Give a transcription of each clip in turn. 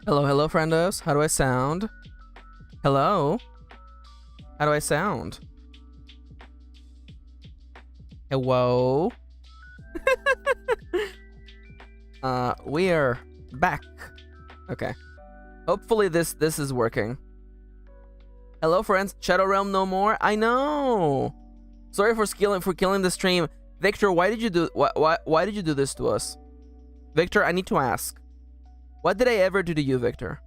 Hello, hello, friendos. How do I sound? Hello? How do I sound? Hello? We are back. Okay. Hopefully this is working. Hello, friends. Shadow Realm no more. I know. Sorry for killing the stream. Victor, why did you do why did you do this to us? Victor, I need to ask. What did I ever do to you, Victor?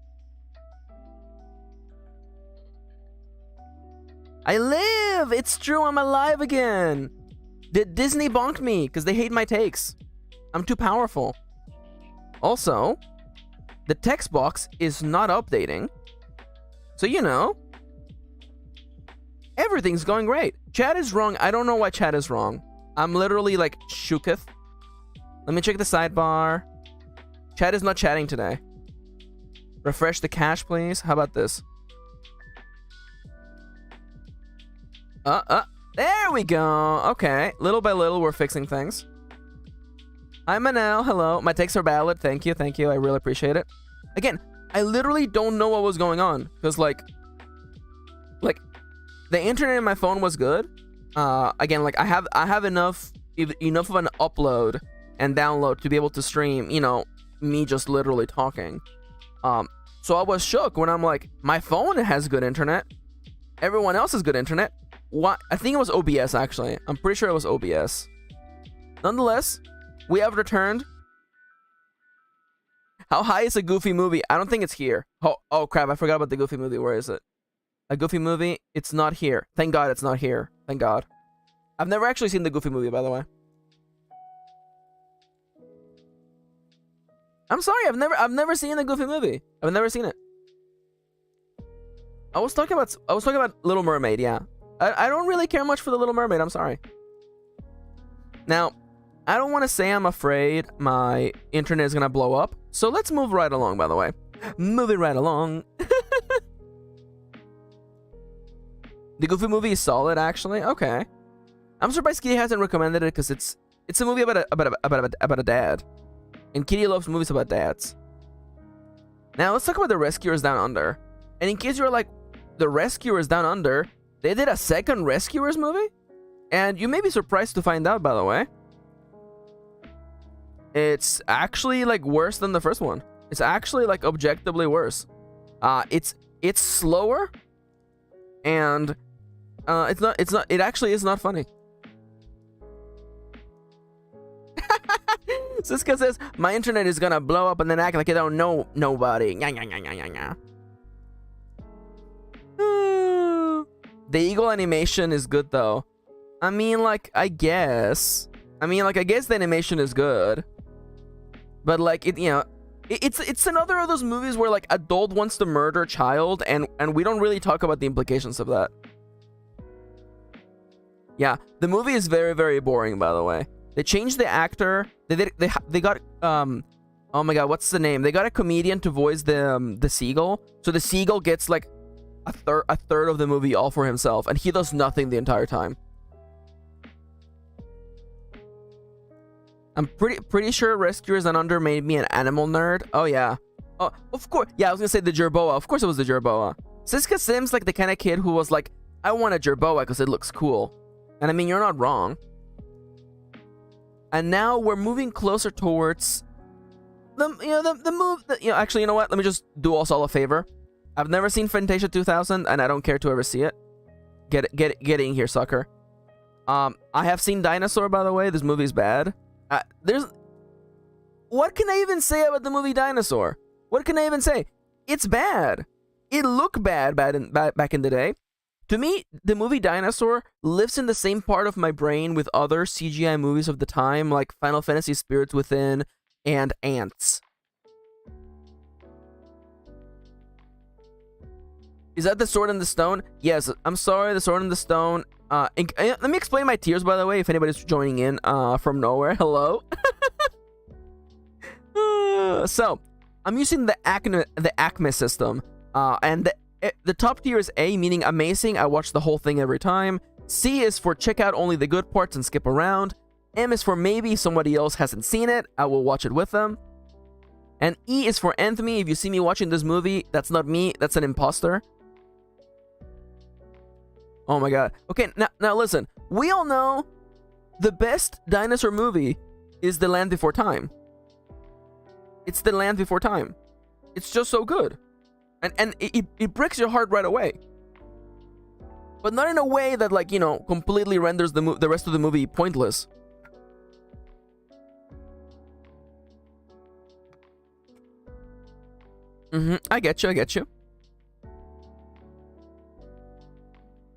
I live! It's true, I'm alive again! Disney bonked me, because they hate my takes. I'm too powerful. Also, the text box is not updating. So, you know, everything's going great. Chat is wrong. I don't know why chat is wrong. I'm literally, like, shooketh. Let me check the sidebar. Chat is not chatting today. Refresh the cache, please. How about this? There we go. Okay. Little by little, we're fixing things. Hi, Manel. Hello. My takes are valid. Thank you. Thank you. I really appreciate it. Again, I literally don't know what was going on. Because, like, the internet in my phone was good. Again, like, I have enough of an upload and download to be able to stream, you know, me just literally talking. So I was shook when I'm like, my phone has good internet. Everyone else has good internet. What? I think it was OBS, actually. I'm pretty sure it was OBS. Nonetheless, we have returned. How high is a Goofy movie? I don't think it's here. Oh crap, I forgot about the Goofy movie. Where is it? A Goofy movie? It's not here. Thank God it's not here. Thank God. I've never actually seen the Goofy movie, by the way. I'm sorry, I've never seen the Goofy movie. I've never seen it. I was talking about Little Mermaid, yeah. I don't really care much for the Little Mermaid, I'm sorry. Now, I don't want to say I'm afraid my internet is gonna blow up, so let's move right along, by the way. Moving right along. The Goofy movie is solid, actually. Okay. I'm surprised Kitty hasn't recommended it because it's a movie about a dad. And Kitty loves movies about dads. Now, let's talk about The Rescuers Down Under. And in case you're like, The Rescuers Down Under, they did a second Rescuers movie? And you may be surprised to find out, by the way. It's actually, like, worse than the first one. It's actually, like, objectively worse. It's slower. And, it actually is not funny. Siska says, my internet is gonna blow up and then act like I don't know nobody. The eagle animation is good, though. I mean, like, I guess the animation is good. But, like, it's another of those movies where, like, adult wants to murder child, and we don't really talk about the implications of that. Yeah, the movie is very, very boring, by the way. They changed the actor. They got oh my god, what's the name? They got a comedian to voice the seagull. So the seagull gets like a third of the movie all for himself, and he does nothing the entire time. I'm pretty sure Rescuers Down Under made me an animal nerd. Oh yeah. Oh, of course. Yeah, I was gonna say the jerboa. Of course it was the jerboa. Siska seems like the kind of kid who was like, I want a jerboa because it looks cool. And I mean, you're not wrong. And now we're moving closer towards actually, you know what? Let me just do us all a favor. I've never seen Fantasia 2000, and I don't care to ever see it. Get in here, sucker. I have seen Dinosaur, by the way. This movie's bad. What can I even say about the movie Dinosaur? What can I even say? It's bad. It looked bad back in the day. To me, the movie Dinosaur lives in the same part of my brain with other CGI movies of the time, like Final Fantasy Spirits Within and Ants. Is that The Sword and the Stone? Yes, I'm sorry, The Sword and the Stone. Let me explain my tears, by the way, if anybody's joining in from nowhere. Hello? So, I'm using the Acme system, and the top tier is A, meaning amazing. I watch the whole thing every time. C is for check out only the good parts and skip around. M is for maybe somebody else hasn't seen it. I will watch it with them. And E is for Anthony. If you see me watching this movie, that's not me. That's an imposter. Oh my god. Okay, now listen. We all know the best dinosaur movie is The Land Before Time. It's The Land Before Time. It's just so good. And it breaks your heart right away. But not in a way that, like, you know, completely renders the rest of the movie pointless. I get you.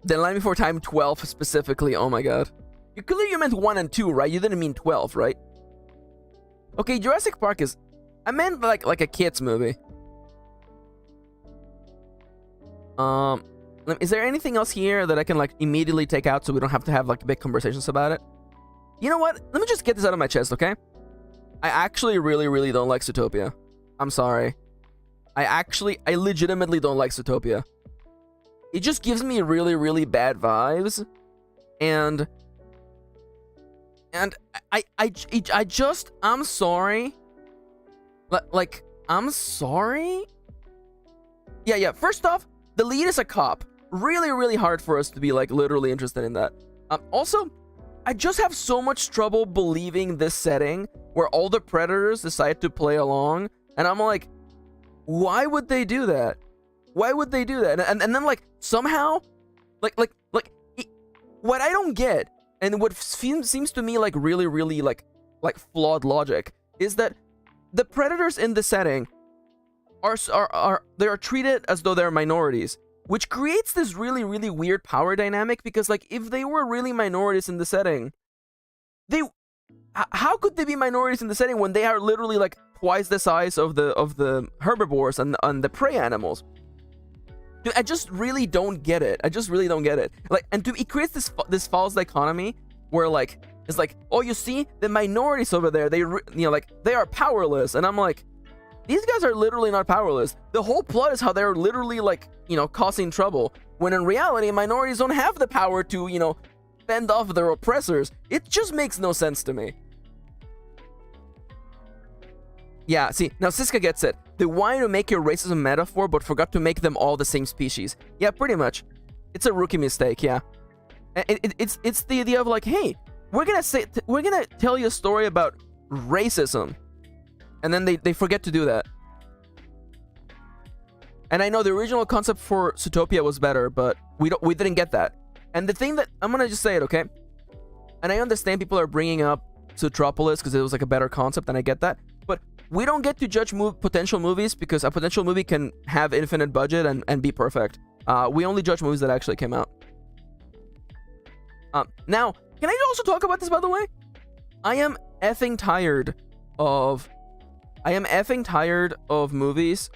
The Land Before Time 12 specifically, oh my god. You clearly meant 1 and 2, right? You didn't mean 12, right? Okay, Jurassic Park is... I meant like a kid's movie. Is there anything else here that I can like immediately take out so we don't have to have like big conversations about it? You know what? Let me just get this out of my chest, okay? I actually really don't like Zootopia. I'm sorry. I legitimately don't like Zootopia. It just gives me really bad vibes, and I'm sorry. Like, I'm sorry. Yeah. First off, the lead is a cop. Really hard for us to be like literally interested in that. Also, I just have so much trouble believing this setting where all the predators decide to play along, and I'm like, why would they do that? Why would they do that? And then like somehow, like what I don't get, and what seems to me like really like flawed logic, is that the predators in the setting are treated as though they're minorities, which creates this really weird power dynamic, because like if they were really minorities in the setting, how could they be minorities in the setting when they are literally like twice the size of the herbivores and the prey animals? Dude, I just really don't get it. Like, and it creates this false dichotomy where like it's like, oh, you see the minorities over there, they are powerless, and I'm like, these guys are literally not powerless. The whole plot is how they're literally like, causing trouble, when in reality minorities don't have the power to, fend off their oppressors. It just makes no sense to me. Yeah, see, now Siska gets it. They wanted to make a racism metaphor, but forgot to make them all the same species. Yeah, pretty much. It's a rookie mistake, yeah. It's the idea of like, hey, we're gonna tell you a story about racism, and then they forget to do that. And I know the original concept for Zootopia was better, but we didn't get that. And the thing that I'm gonna just say it, okay? And I understand people are bringing up Zootropolis because it was like a better concept, and I get that. But we don't get to judge potential movies because a potential movie can have infinite budget and be perfect. We only judge movies that actually came out. Now, can I also talk about this, by the way? I am effing tired of movies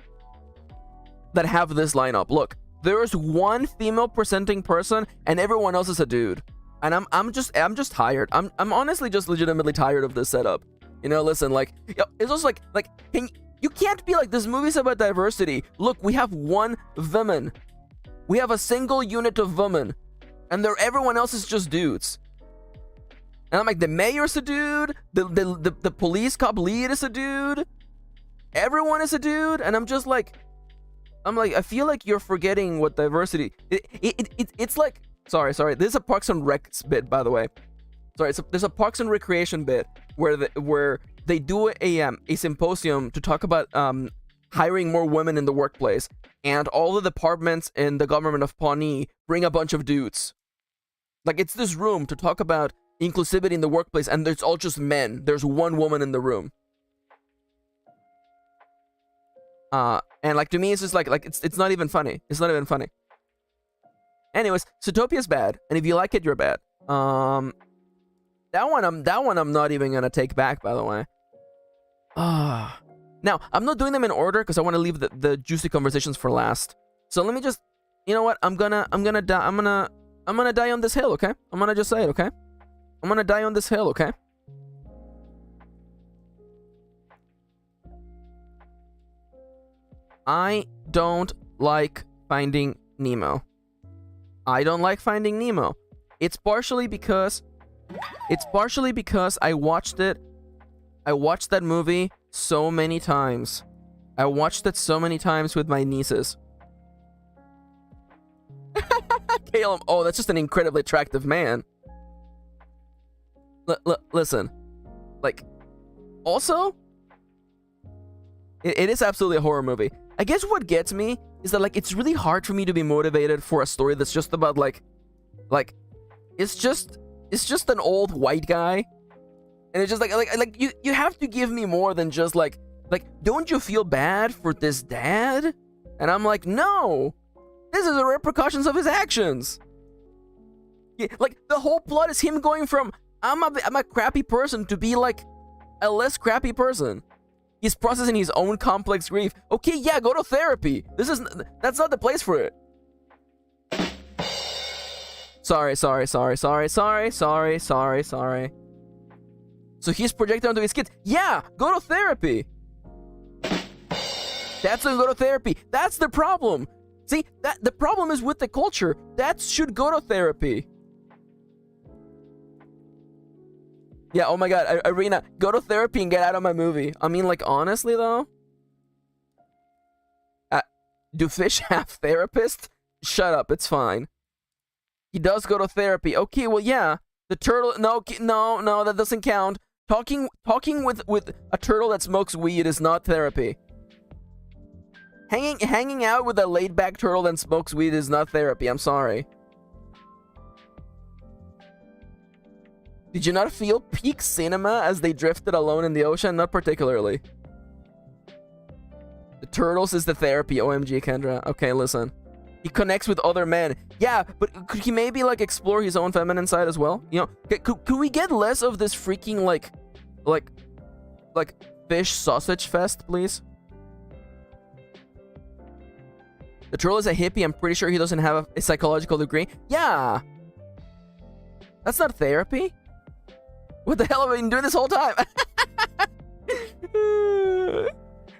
that have this lineup. Look, there is one female presenting person and everyone else is a dude. And I'm just tired. I'm honestly just legitimately tired of this setup. Listen, like, it's also like, you can't be like, this movie's about diversity. Look, we have one woman. We have a single unit of women, and everyone else is just dudes. And I'm like, the mayor's a dude, the police cop lead is a dude, everyone is a dude, and I'm like, I feel like you're forgetting what diversity. It's like, sorry. This is a Parks and Rec bit, by the way. Sorry, there's a Parks and Recreation bit where they do a symposium to talk about hiring more women in the workplace, and all the departments in the government of Pawnee bring a bunch of dudes. Like, it's this room to talk about inclusivity in the workplace, and it's all just men. There's one woman in the room. And like, to me, it's just like it's not even funny. It's not even funny. Anyways, Zootopia's bad, and if you like it, you're bad. That one I'm not even gonna take back, by the way. Now, I'm not doing them in order because I want to leave the juicy conversations for last. So let me just, you know what? I'm gonna die on this hill, okay? I'm gonna just say it, okay? I'm gonna die on this hill, okay? I don't like Finding Nemo. I don't like Finding Nemo. It's partially because I watched that movie so many times. I watched it so many times with my nieces. Caleb, oh, that's just an incredibly attractive man. Listen, like, also, it is absolutely a horror movie. I guess what gets me is that, like, it's really hard for me to be motivated for a story that's just about, like, it's just an old white guy, and it's just like you have to give me more than just like, don't you feel bad for this dad? And I'm like, no, this is the repercussions of his actions. Yeah, like, the whole plot is him going from I'm a crappy person to be like a less crappy person. He's processing his own complex grief. Okay, yeah, go to therapy. That's not the place for it. Sorry. So he's projecting onto his kids. Yeah, go to therapy. That's when go to therapy. That's the problem. See, the problem is with the culture. That should go to therapy. Yeah, oh my god, Irina, go to therapy and get out of my movie. I mean, like, honestly, though? Do fish have therapists? Shut up, it's fine. He does go to therapy. Okay, well, yeah. The turtle... No, that doesn't count. Talking with a turtle that smokes weed is not therapy. Hanging out with a laid-back turtle that smokes weed is not therapy. I'm sorry. Did you not feel peak cinema as they drifted alone in the ocean? Not particularly. The turtles is the therapy. OMG, Kendra. Okay, listen. He connects with other men. Yeah, but could he maybe, like, explore his own feminine side as well? You know, could we get less of this freaking, like fish sausage fest, please? The turtle is a hippie. I'm pretty sure he doesn't have a psychological degree. Yeah. That's not therapy. What the hell have I been doing this whole time?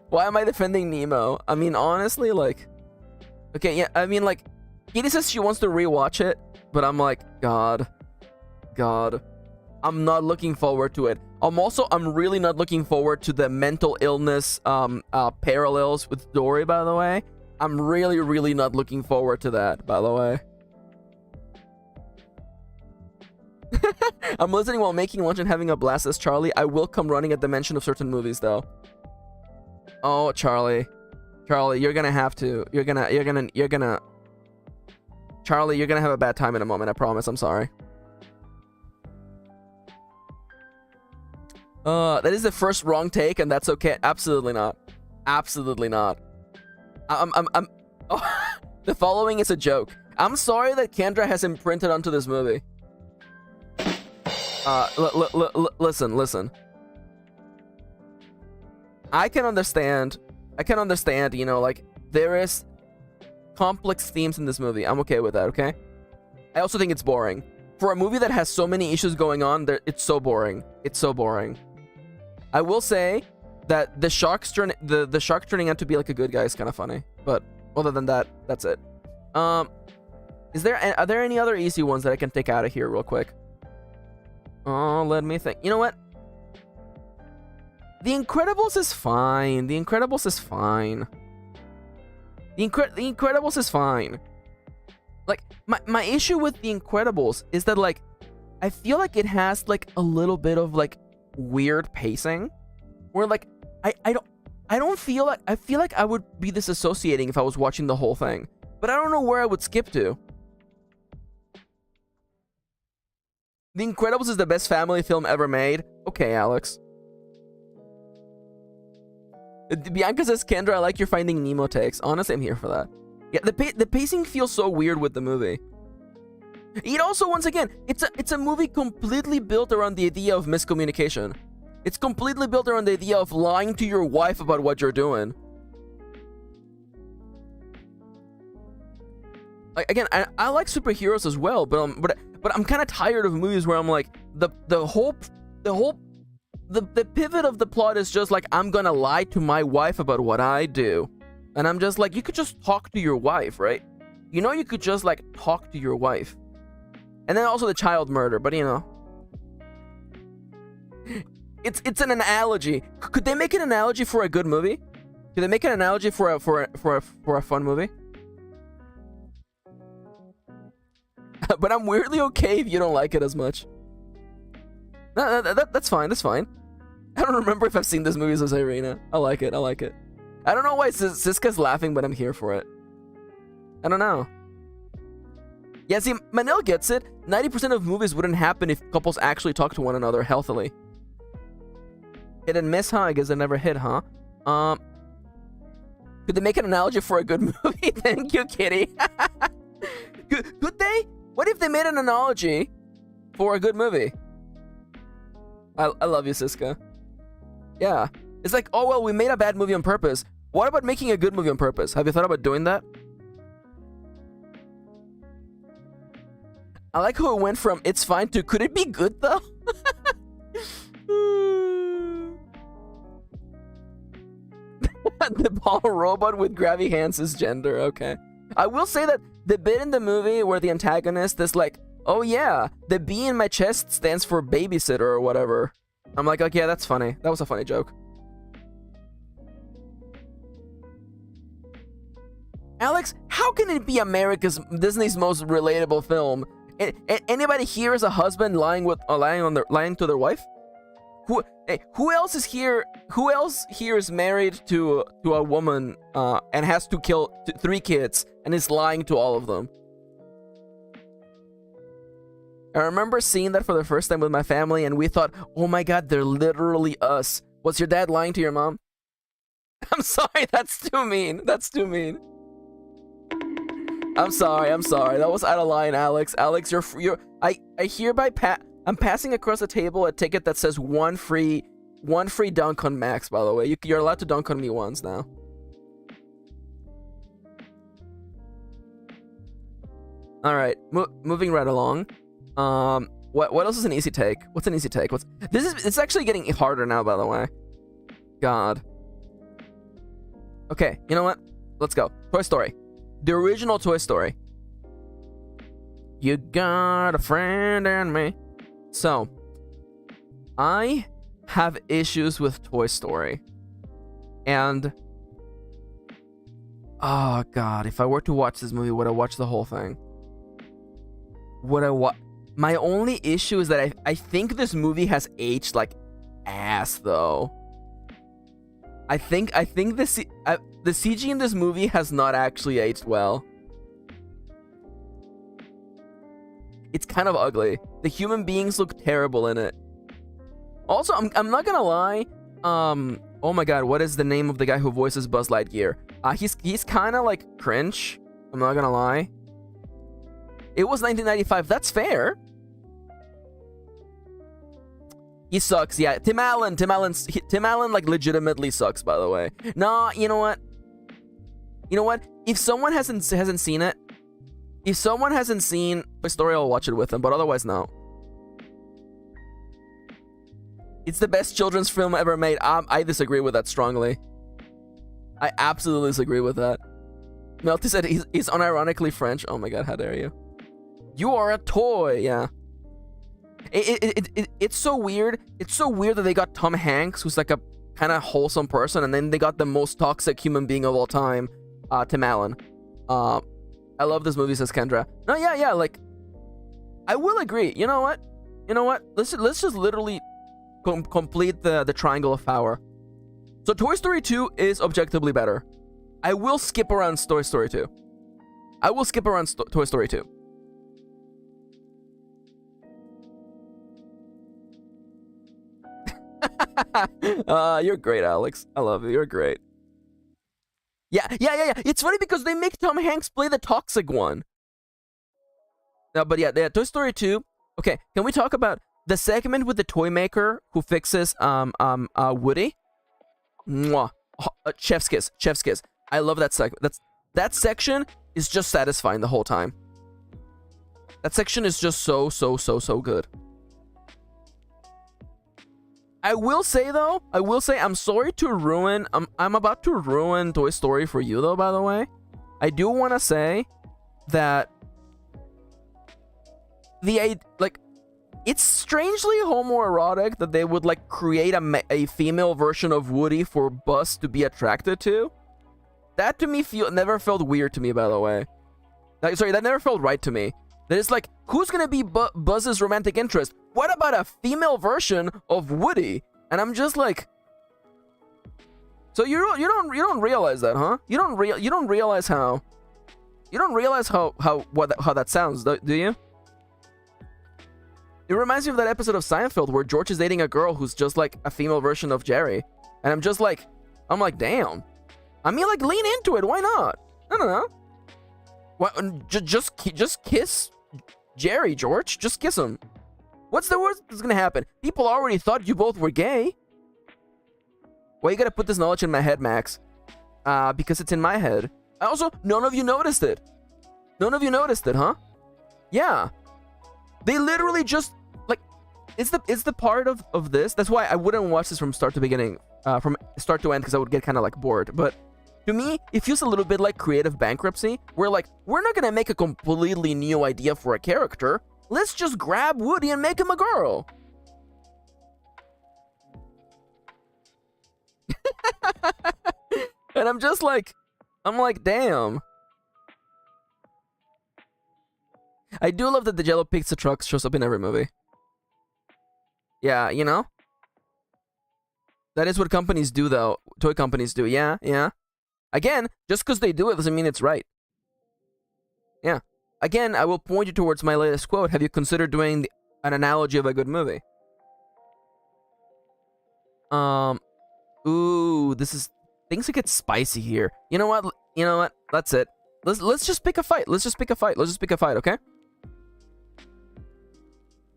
Why am I defending Nemo? I mean, honestly, like... Okay, yeah, I mean, like... Kitty says she wants to rewatch it, but I'm like, God. I'm not looking forward to it. I'm really not looking forward to the mental illness parallels with Dory, by the way. I'm really not looking forward to that, by the way. I'm listening while making lunch and having a blast as Charlie. I will come running at the mention of certain movies, though. Oh, Charlie, you're gonna have to. You're gonna. Charlie, you're gonna have a bad time in a moment. I promise. I'm sorry. That is the first wrong take, and that's okay. Absolutely not. Absolutely not. Oh, the following is a joke. I'm sorry that Kendra has imprinted onto this movie. Listen. I can understand, you know, like, there is complex themes in this movie. I'm okay with that, okay? I also think it's boring. For a movie that has so many issues going on, it's so boring. It's so boring. I will say that the shark turning out to be like a good guy is kind of funny. But other than that, that's it. Are there any other easy ones that I can take out of here real quick? Oh, let me think. You know what? The Incredibles is fine. The Incredibles is fine. The Incredibles is fine. Like, my issue with The Incredibles is that, like, I feel like it has, like, a little bit of, like, weird pacing. Where, like, I don't feel like... I feel like I would be disassociating if I was watching the whole thing. But I don't know where I would skip to. The Incredibles is the best family film ever made. Okay, Alex. Bianca says, Kendra, I like your Finding Nemo takes. Honestly, I'm here for that. Yeah, the pacing feels so weird with the movie. It also, once again, it's a movie completely built around the idea of miscommunication. It's completely built around the idea of lying to your wife about what you're doing. Like, again, I like superheroes as well, but I'm kind of tired of movies where I'm like, the pivot of the plot is just like, I'm gonna lie to my wife about what I do. And I'm just like, you could just talk to your wife, right? You know, you could just, like, talk to your wife. And then also the child murder, but you know. It's an analogy. Could they make an analogy for a good movie? Could they make an analogy for a fun movie? But I'm weirdly okay if you don't like it as much. No, that's fine. That's fine. I don't remember if I've seen this movie as Irina. I like it. I like it. I don't know why Siska's laughing, but I'm here for it. I don't know. Yeah, see, Manil gets it. 90% of movies wouldn't happen if couples actually talk to one another healthily. Hit and miss, huh? I guess it never hit, huh? Could they make an analogy for a good movie? Thank you, Kitty. Could they? What if they made an analogy for a good movie? I love you, Siska. Yeah. It's like, oh, well, we made a bad movie on purpose. What about making a good movie on purpose? Have you thought about doing that? I like how it went from it's fine to could it be good though? The ball robot with grabby hands is gender. Okay. I will say that the bit in the movie where the antagonist is like, oh yeah, the B in my chest stands for babysitter or whatever. I'm like, okay, yeah, that's funny. That was a funny joke. Alex, how can it be Disney's most relatable film? Anybody here is a husband lying to their wife? Who else is here? Who else here is married to a woman and has to kill 3 kids and is lying to all of them? I remember seeing that for the first time with my family, and we thought, "Oh my God, they're literally us." Was your dad lying to your mom? I'm sorry, that's too mean. That's too mean. I'm sorry. That was out of line, Alex. Alex, I hereby I'm passing across the table a ticket that says one free dunk on Max, by the way. You're allowed to dunk on me once now. All right, moving right along. What else is an easy take? What's an easy take? It's actually getting harder now, by the way. God. Okay, you know what? Let's go. Toy Story. The original Toy Story. You got a friend in me. So, I have issues with Toy Story. And, oh God, if I were to watch this movie, would I watch the whole thing? Would I watch? My only issue is that I think this movie has aged like ass, though. I think the CG in this movie has not actually aged well. It's kind of ugly. The human beings look terrible in it. Also, I'm not gonna lie. Oh my God, what is the name of the guy who voices Buzz Lightyear? He's kind of like cringe. I'm not gonna lie. It was 1995. That's fair. He sucks. Yeah, Tim Allen like legitimately sucks. By the way. Nah, you know what? If someone hasn't seen it, if someone hasn't seen Toy Story, I'll watch it with them. But otherwise, no. It's the best children's film ever made. I disagree with that strongly. I absolutely disagree with that. Melty said he's unironically French. Oh my God, how dare you? You are a toy. Yeah. It's so weird. It's so weird that they got Tom Hanks, who's like a kind of wholesome person, and then they got the most toxic human being of all time, Tim Allen. I love this movie, says Kendra. No, yeah, like, I will agree. You know what? Let's just literally complete the triangle of power. So Toy Story 2 is objectively better. I will skip around Toy Story 2. I will skip around Toy Story 2. You're great, Alex. I love you. You're great. Yeah. It's funny because they make Tom Hanks play the toxic one. But yeah, Toy Story 2. Okay, can we talk about the segment with the toy maker who fixes Woody? Mwah. Chef's kiss. I love that segment. That section is just satisfying the whole time. That section is just so good. I will say I'm sorry to ruin. I'm about to ruin Toy Story for you though. By the way, I do want to say that It's strangely homoerotic that they would like create a female version of Woody for Buzz to be attracted to. That to me never felt weird to me, by the way. Like, sorry, that never felt right to me. That it's like, who's gonna be Buzz's romantic interest? What about a female version of Woody? And I'm just like, so you don't realize that, huh? You don't realize how that sounds, do you? It reminds me of that episode of Seinfeld where George is dating a girl who's just like a female version of Jerry, and I'm like, damn. I mean, like, lean into it. Why not? I don't know. What? Just kiss Jerry, George. Just kiss him. What's the worst that's gonna happen? People already thought you both were gay. Why you gotta put this knowledge in my head, Max? Because it's in my head. Also, none of you noticed it. None of you noticed it, huh? Yeah. They literally just, like, it's the part of this. That's why I wouldn't watch this from start to beginning, from start to end, because I would get kind of, like, bored. But to me, it feels a little bit like creative bankruptcy, where, like, we're not gonna make a completely new idea for a character. Let's just grab Woody and make him a girl. And I'm like, damn. I do love that the Jello pizza truck shows up in every movie. Yeah, you know? That is what companies do, though. Toy companies do. Yeah, yeah. Again, just because they do it doesn't mean it's right. Yeah. Again, I will point you towards my latest quote. Have you considered doing an analogy of a good movie? Ooh, this is... Things get spicy here. You know what? You know what? That's it. Let's just pick a fight. Let's just pick a fight. Let's just pick a fight, okay?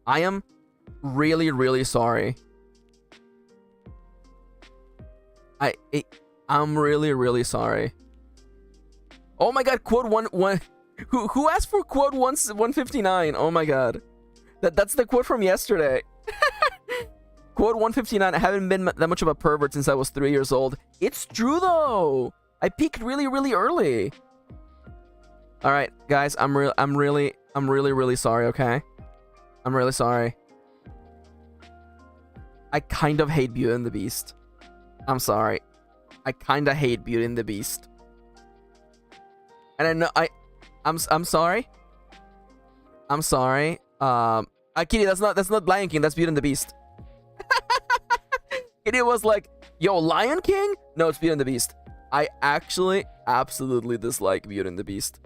I am really, really sorry. I'm really, really sorry. Oh my god, quote one. Who asked for quote 159? Oh my god. That's the quote from yesterday. Quote 159. I haven't been that much of a pervert since I was 3 years old. It's true though. I peaked really, really early. All right, guys, I'm really, really sorry, okay? I'm really sorry. I kind of hate Beauty and the Beast. I'm sorry. I kind of hate Beauty and the Beast. And I know I'm sorry. I'm sorry. Kitty, that's not Lion King, that's Beauty and the Beast. Kitty was like, yo, Lion King? No, it's Beauty and the Beast. I actually absolutely dislike Beauty and the Beast.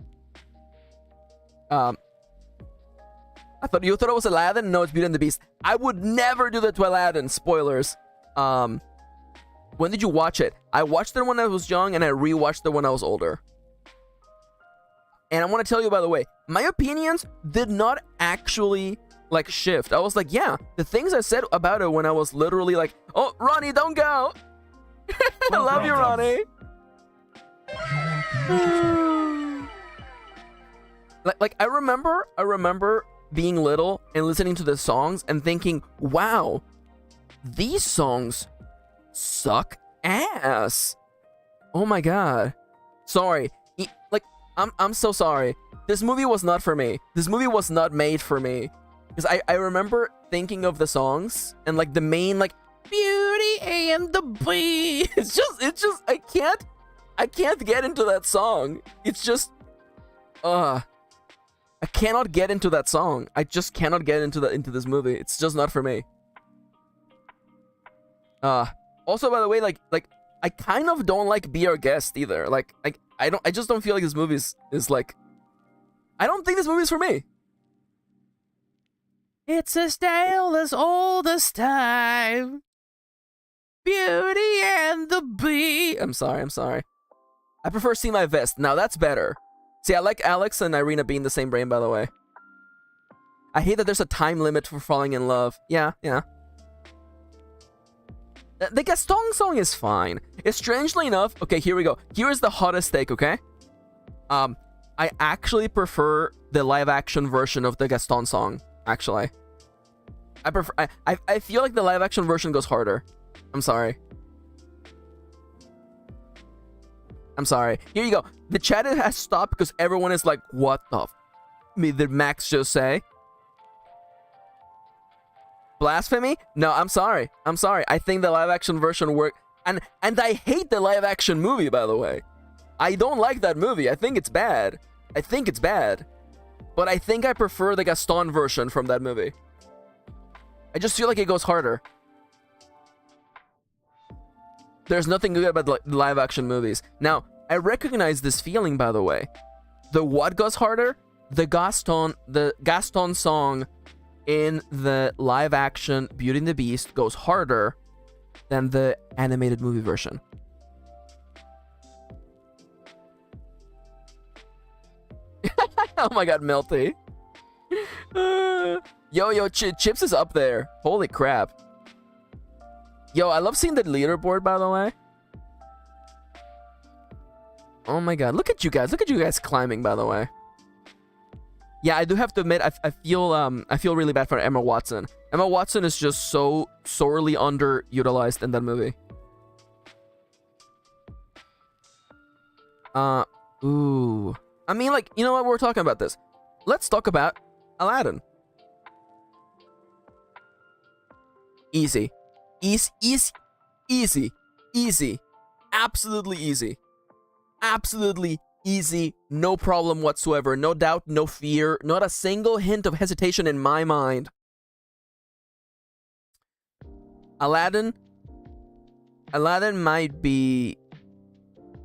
You thought it was Aladdin? No, it's Beauty and the Beast. I would never do that to Aladdin. Spoilers. When did you watch it? I watched it when I was young, and I rewatched it when I was older. And I want to tell you, by the way, my opinions did not actually, like, shift. I was like, yeah, the things I said about it when I was literally like, oh, Ronnie, don't go. I love you, Ronnie. like I remember being little and listening to the songs and thinking, wow, these songs suck ass. Oh my god. Sorry. Like, I'm so sorry. This movie was not for me. This movie was not made for me. Because I remember thinking of the songs and like the main like Beauty and the Beast. It's just I can't get into that song. It's just I cannot get into that song. I just cannot get into this movie. It's just not for me. Also, by the way, like I kind of don't like Be Our Guest either. Like I just don't feel like this movie is like, I don't think this movie is for me. It's as stale as old as time. Beauty and the Beast. I'm sorry. I prefer See My Vest. Now that's better. See, I like Alex and Irina being the same brain, by the way. I hate that there's a time limit for falling in love. Yeah. The Gaston song is fine. It's strangely enough... Okay, here we go. Here is the hottest take, okay? I actually prefer the live-action version of the Gaston song, actually. I prefer... I feel like the live-action version goes harder. I'm sorry. Here you go. The chat has stopped because everyone is like, what the did Max just say? Blasphemy? No, I'm sorry. I'm sorry. I think the live action version worked. And I hate the live action movie, by the way. I don't like that movie. I think it's bad. I think it's bad. But I think I prefer the Gaston version from that movie. I just feel like it goes harder. There's nothing good about live action movies. Now, I recognize this feeling, by the way. The what goes harder? The Gaston song in the live action Beauty and the Beast goes harder than the animated movie version. Oh my god, Melty. Chips is up there. Holy crap. Yo, I love seeing the leaderboard, by the way. Oh my god, look at you guys. Look at you guys climbing, by the way. Yeah, I do have to admit, I feel really bad for Emma Watson. Emma Watson is just so sorely underutilized in that movie. Ooh. I mean, like, you know what? We're talking about this. Let's talk about Aladdin. Easy. Easy. Absolutely easy. Absolutely easy. No problem whatsoever. No doubt, no fear. Not a single hint of hesitation in my mind. Aladdin might be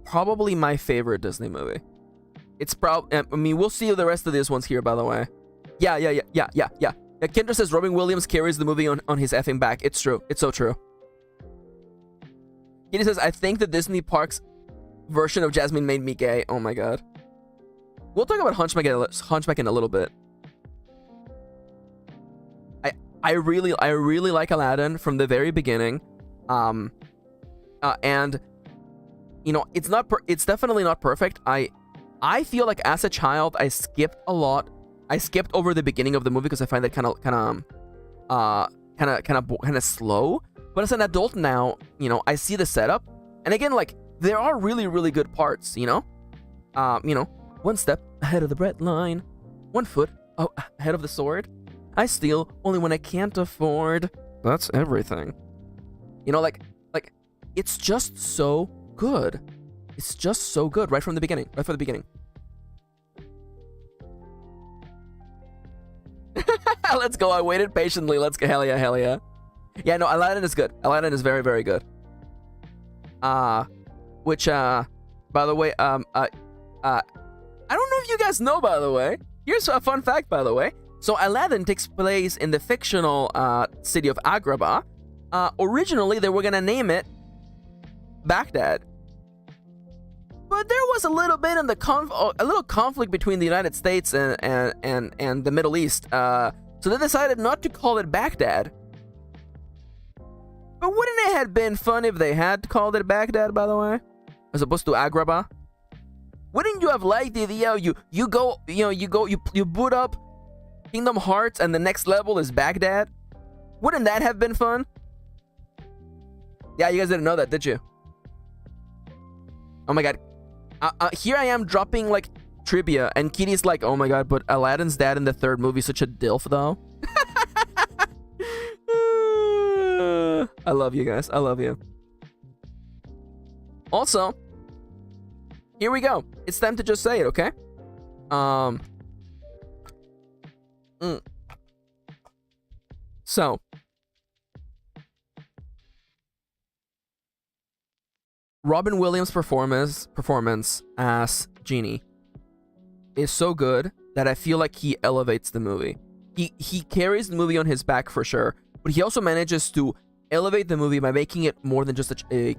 probably my favorite Disney movie. It's I mean, we'll see the rest of these ones here, by the way. Yeah. Kendra says Robin Williams carries the movie on his effing back. It's true. It's so true. Kitty says, I think the Disney Parks version of Jasmine made me gay. Oh my god. We'll talk about Hunchback in a little bit. I really like Aladdin from the very beginning. And you know, it's definitely not perfect. I feel like as a child I skipped a lot. I skipped over the beginning of the movie because I find that kind of slow. But as an adult now, you know, I see the setup, and again, like, there are really good parts. You know, one step ahead of the bread line, 1 foot ahead of the sword. I steal only when I can't afford. That's everything. You know, like it's just so good. It's just so good right from the beginning. Right from the beginning. Let's go. I waited patiently. Let's go. Hell yeah. Yeah, no, Aladdin is good. Aladdin is very good. Which, by the way, I don't know if you guys know, by the way. Here's a fun fact, by the way. So Aladdin takes place in the fictional city of Agrabah. Originally, they were gonna name it Baghdad. But there was a little bit in the a little conflict between the United States and the Middle East. So they decided not to call it Baghdad. But wouldn't it have been fun if they had called it Baghdad, by the way, as opposed to Agrabah? Wouldn't you have liked the idea you boot up Kingdom Hearts and the next level is Baghdad? Wouldn't that have been fun? Yeah, you guys didn't know that, did you? Oh my god. Here I am dropping like trivia, and Kitty's like, oh my god, but Aladdin's dad in the third movie is such a dilf though. I love you guys. I love you. Also, here we go. It's time to just say it, okay? So, Robin Williams' performance as Genie is so good that I feel like he elevates the movie. He carries the movie on his back for sure, but he also manages to elevate the movie by making it more than just a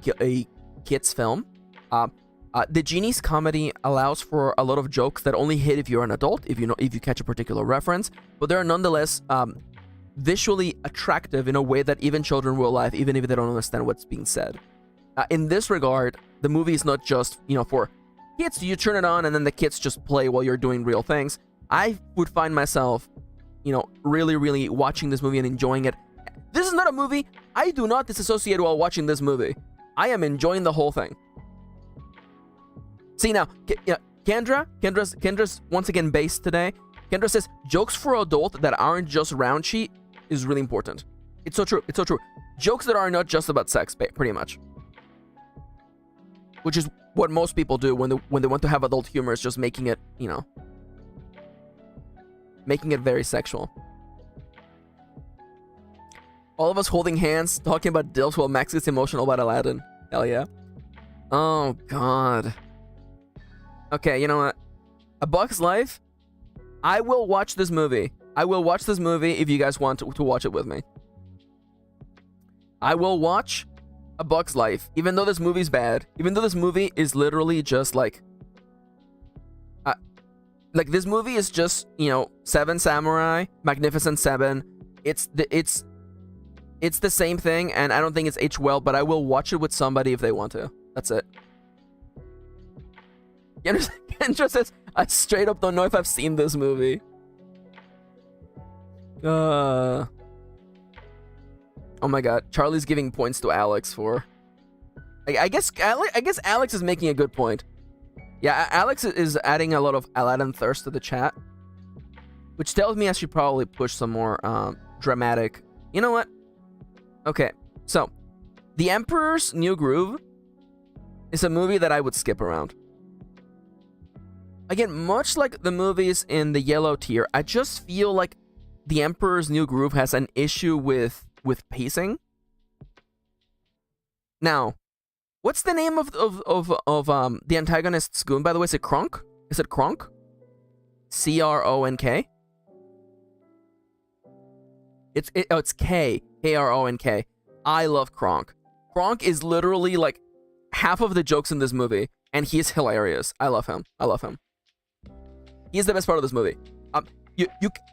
kid's film. The Genie's comedy allows for a lot of jokes that only hit if you're an adult, if you catch a particular reference, but they're nonetheless visually attractive in a way that even children will laugh, even if they don't understand what's being said. In this regard, the movie is not just, for kids. You turn it on and then the kids just play while you're doing real things. I would find myself, really watching this movie and enjoying it. This is not a movie. I do not disassociate while watching this movie. I am enjoying the whole thing. See now, Kendra's once again based today. Kendra says, jokes for adult that aren't just raunchy is really important. It's so true. It's so true. Jokes that are not just about sex, pretty much. Which is what most people do when they want to have adult humor, is just making it, you know, making it very sexual. All of us holding hands, talking about dilfs while Max gets emotional about Aladdin. Hell yeah. Oh, God. Okay, you know what? A Bug's Life? I will watch this movie. I will watch this movie if you guys want to watch it with me. I will watch A Bug's Life, even though this movie's bad. Even though this movie is literally just like this movie is just, you know, Seven Samurai, Magnificent Seven. It's the same thing, and I don't think it's aged well, but I will watch it with somebody if they want to. That's it. Kendra says, I straight up don't know if I've seen this movie. Oh my god, Charlie's giving points to Alex for... I guess Alex is making a good point. Yeah, Alex is adding a lot of Aladdin thirst to the chat, which tells me I should probably push some more dramatic... You know what? Okay, so The Emperor's New Groove is a movie that I would skip around. Again, much like the movies in the yellow tier, I just feel like The Emperor's New Groove has an issue with pacing. Now, what's the name of the antagonist's goon, by the way? Is it Kronk? Is it Kronk? C-R-O-N-K? It's K. K-R-O-N-K. I love Kronk. Kronk is literally like half of the jokes in this movie, and he's hilarious. I love him. I love him. He's the best part of this movie.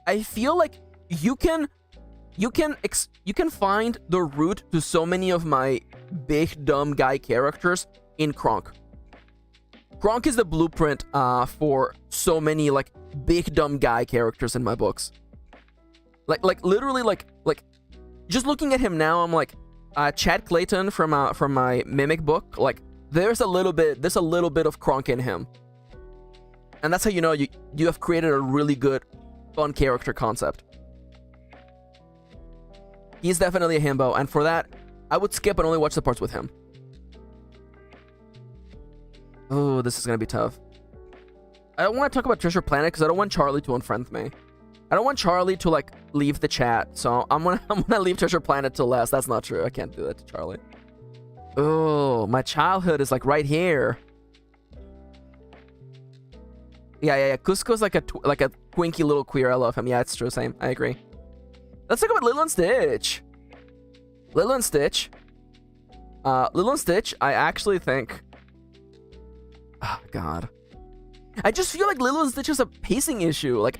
I feel like you can find the root to so many of my big dumb guy characters in Kronk. Kronk is the blueprint for so many like big dumb guy characters in my books. Like literally like just looking at him now, I'm like Chad Clayton from my Mimic book. Like there's a little bit of Kronk in him, and that's how you know you have created a really good fun character concept. He's definitely a himbo, and for that, I would skip and only watch the parts with him. Oh, this is gonna be tough. I don't want to talk about Treasure Planet because I don't want Charlie to unfriend me. I don't want Charlie to like leave the chat, so I'm gonna leave Treasure Planet till last. That's not true. I can't do that to Charlie. Oh, my childhood is like right here. Yeah. Cusco's like a twinky little queer. I love him. Yeah, it's true. Same. I agree. Let's talk about Lilo and Stitch. Lilo and Stitch. Lilo and Stitch, I actually think... Oh, God. I just feel like Lilo and Stitch is a pacing issue. Like,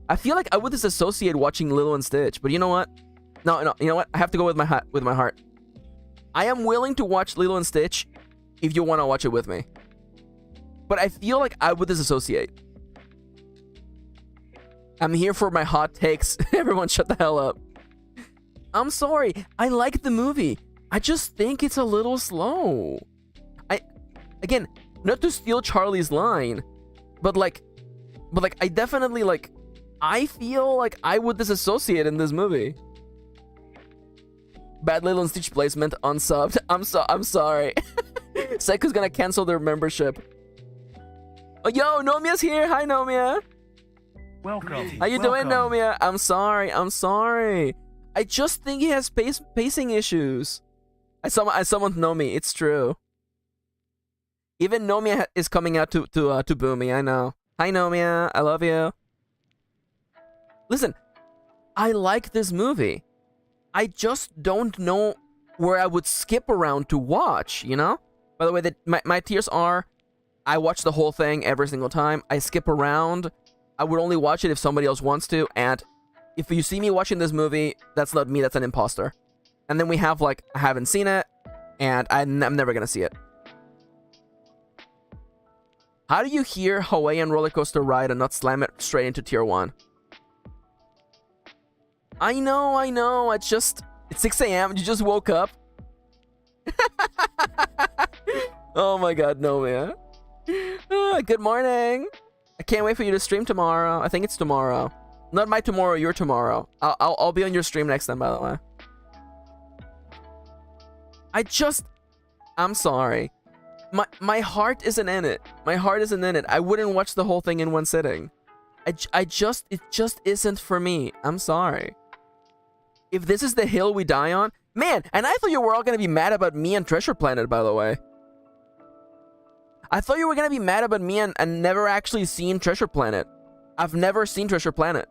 I feel like I would disassociate watching Lilo and Stitch, but you know what? No, you know what? I have to go with my heart. I am willing to watch Lilo and Stitch if you want to watch it with me. But I feel like I would disassociate. I'm here for my hot takes. Everyone shut the hell up. I'm sorry. I like the movie. I just think it's a little slow. Again, not to steal Charlie's line, but I definitely I feel like I would disassociate in this movie. Bad Lilo and Stitch placement, unsubbed. I'm sorry. Seiku's gonna cancel their membership. Oh, yo, Nomia's here. Hi, Nomia. Welcome. How you doing, Nomia? I'm sorry. I just think he has pacing issues. I summoned Nomi. It's true. Even Nomia is coming out to boo me. I know. Hi, Nomia. I love you. Listen, I like this movie. I just don't know where I would skip around to watch, you know? By the way, my tiers are, I watch the whole thing every single time. I skip around. I would only watch it if somebody else wants to. And if you see me watching this movie, that's not me, that's an imposter. And then we have, I haven't seen it, and I'm never gonna see it. How do you hear Hawaiian roller coaster ride and not slam it straight into tier 1? I know. It's 6 a.m. You just woke up. Oh my god, no, man. Good morning. I can't wait for you to stream tomorrow. I think it's tomorrow. Not my tomorrow, your tomorrow. I'll be on your stream next time, by the way. I'm sorry. My heart isn't in it. My heart isn't in it. I wouldn't watch the whole thing in one sitting. It just isn't for me. I'm sorry. If this is the hill we die on, man, and I thought you were all gonna be mad about me and Treasure Planet, by the way. I thought you were gonna be mad about me and never actually seen Treasure Planet. I've never seen Treasure Planet.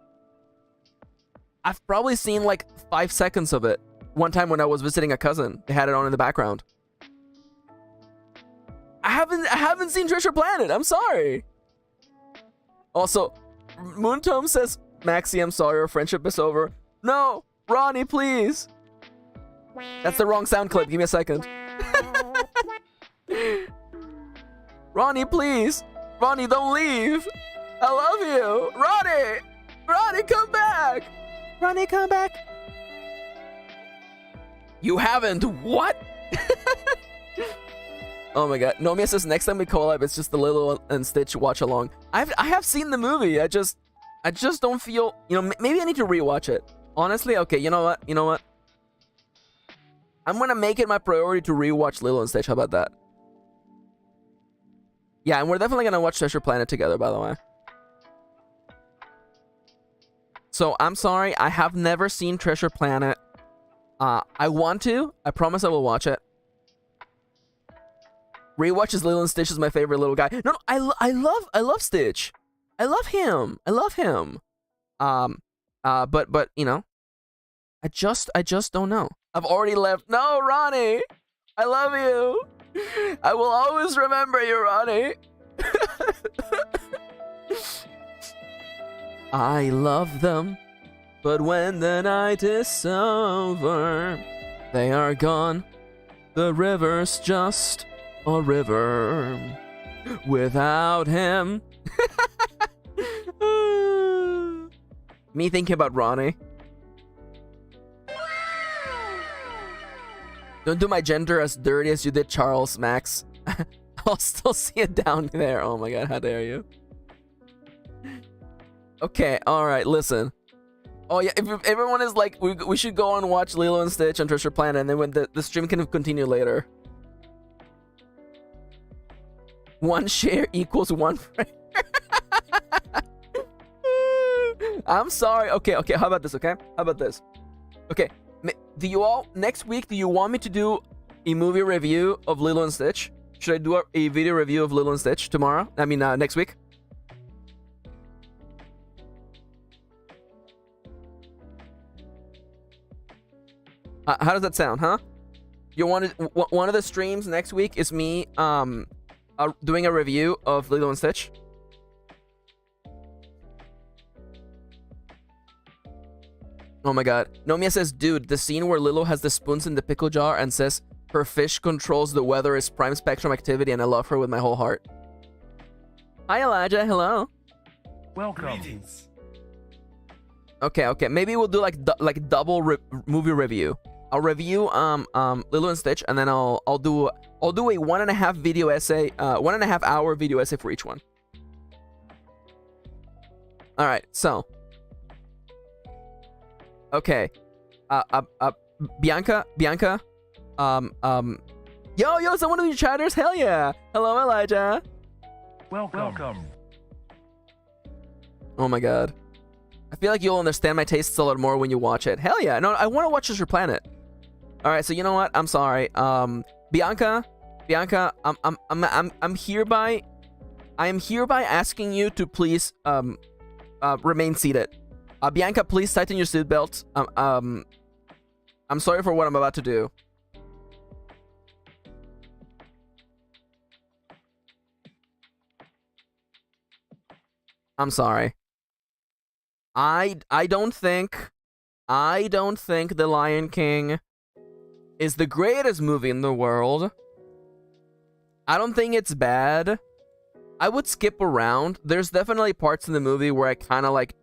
I've probably seen like 5 seconds of it. One time when I was visiting a cousin, they had it on in the background. I haven't seen Treasure Planet. I'm sorry. Also, Moontom says, Maxi, I'm sorry, our friendship is over. No, Ronnie, please. That's the wrong sound clip. Give me a second. Ronnie, please. Ronnie, don't leave. I love you. Ronnie! Ronnie, come back. Ronnie, come back. You haven't. What? Oh my god. Nomia says next time we collab, it's just the Lilo and Stitch watch along. I have seen the movie. I just don't feel, you know, maybe I need to rewatch it. Honestly, okay, you know what? You know what? I'm gonna make it my priority to rewatch Lilo and Stitch. How about that? Yeah, and we're definitely gonna watch Treasure Planet together, by the way. So, I'm sorry, I have never seen Treasure Planet. I want to. I promise I will watch it. Rewatches Lilo and Stitch is my favorite little guy. No, I love Stitch. I love him. I love him. But you know, I just don't know. I've already left. No, Ronnie, I love you. I will always remember you, Ronnie. I love them, but when the night is over, they are gone. The river's just a river without him. Me thinking about Ronnie. Don't do my gender as dirty as you did Charles, Max. I'll still see it down there. Oh my god, how dare you. Okay, alright, listen. Oh yeah, if everyone is like, we should go and watch Lilo and Stitch and Treasure Planet, and then when the stream can continue later. One share equals one friend. I'm sorry. Okay, how about this, okay? How about this? Okay, do you all, next week, do you want me to do a movie review of Lilo and Stitch? Should I do a video review of Lilo and Stitch tomorrow? I mean, next week? How does that sound, huh? You wanted one of the streams next week is me doing a review of Lilo and Stitch. Oh my god. Nomia says, dude, the scene where Lilo has the spoons in the pickle jar and says her fish controls the weather is prime spectrum activity and I love her with my whole heart. Hi Elijah, hello. Welcome. Greetings. Okay. Maybe we'll do like double movie review. I'll review Lilo and Stitch, and then I'll do a 1.5 video essay, 1.5 hour video essay for each one. All right, so okay, Bianca, yo, someone of your chatters, hell yeah, hello Elijah. Welcome. Oh my god, I feel like you'll understand my tastes a lot more when you watch it. Hell yeah, no, I want to watch Treasure Planet. All right, so you know what? I'm sorry. Bianca, I'm hereby asking you to please remain seated. Bianca, please tighten your seatbelt. I'm sorry for what I'm about to do. I'm sorry. I don't think The Lion King is the greatest movie in the world. I don't think it's bad. I would skip around. There's definitely parts in the movie where I kind of like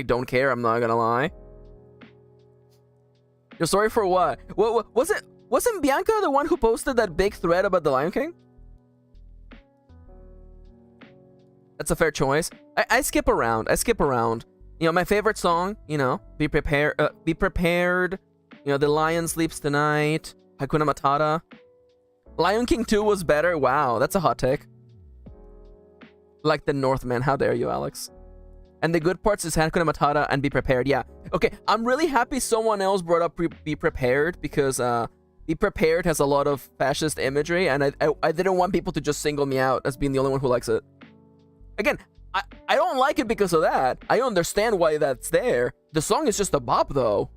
don't care, I'm not gonna lie. You're sorry for what? What wasn't Bianca the one who posted that big thread about The Lion King? That's a fair choice. I skip around. You know, my favorite song, you know, be prepared. You know, The Lion Sleeps Tonight. Hakuna Matata. Lion King 2 was better. Wow, that's a hot take. Like the Northman. How dare you, Alex? And the good parts is Hakuna Matata and Be Prepared. Yeah. Okay, I'm really happy someone else brought up Be Prepared because Be Prepared has a lot of fascist imagery, and I didn't want people to just single me out as being the only one who likes it. Again, I don't like it because of that. I understand why that's there. The song is just a bop, though.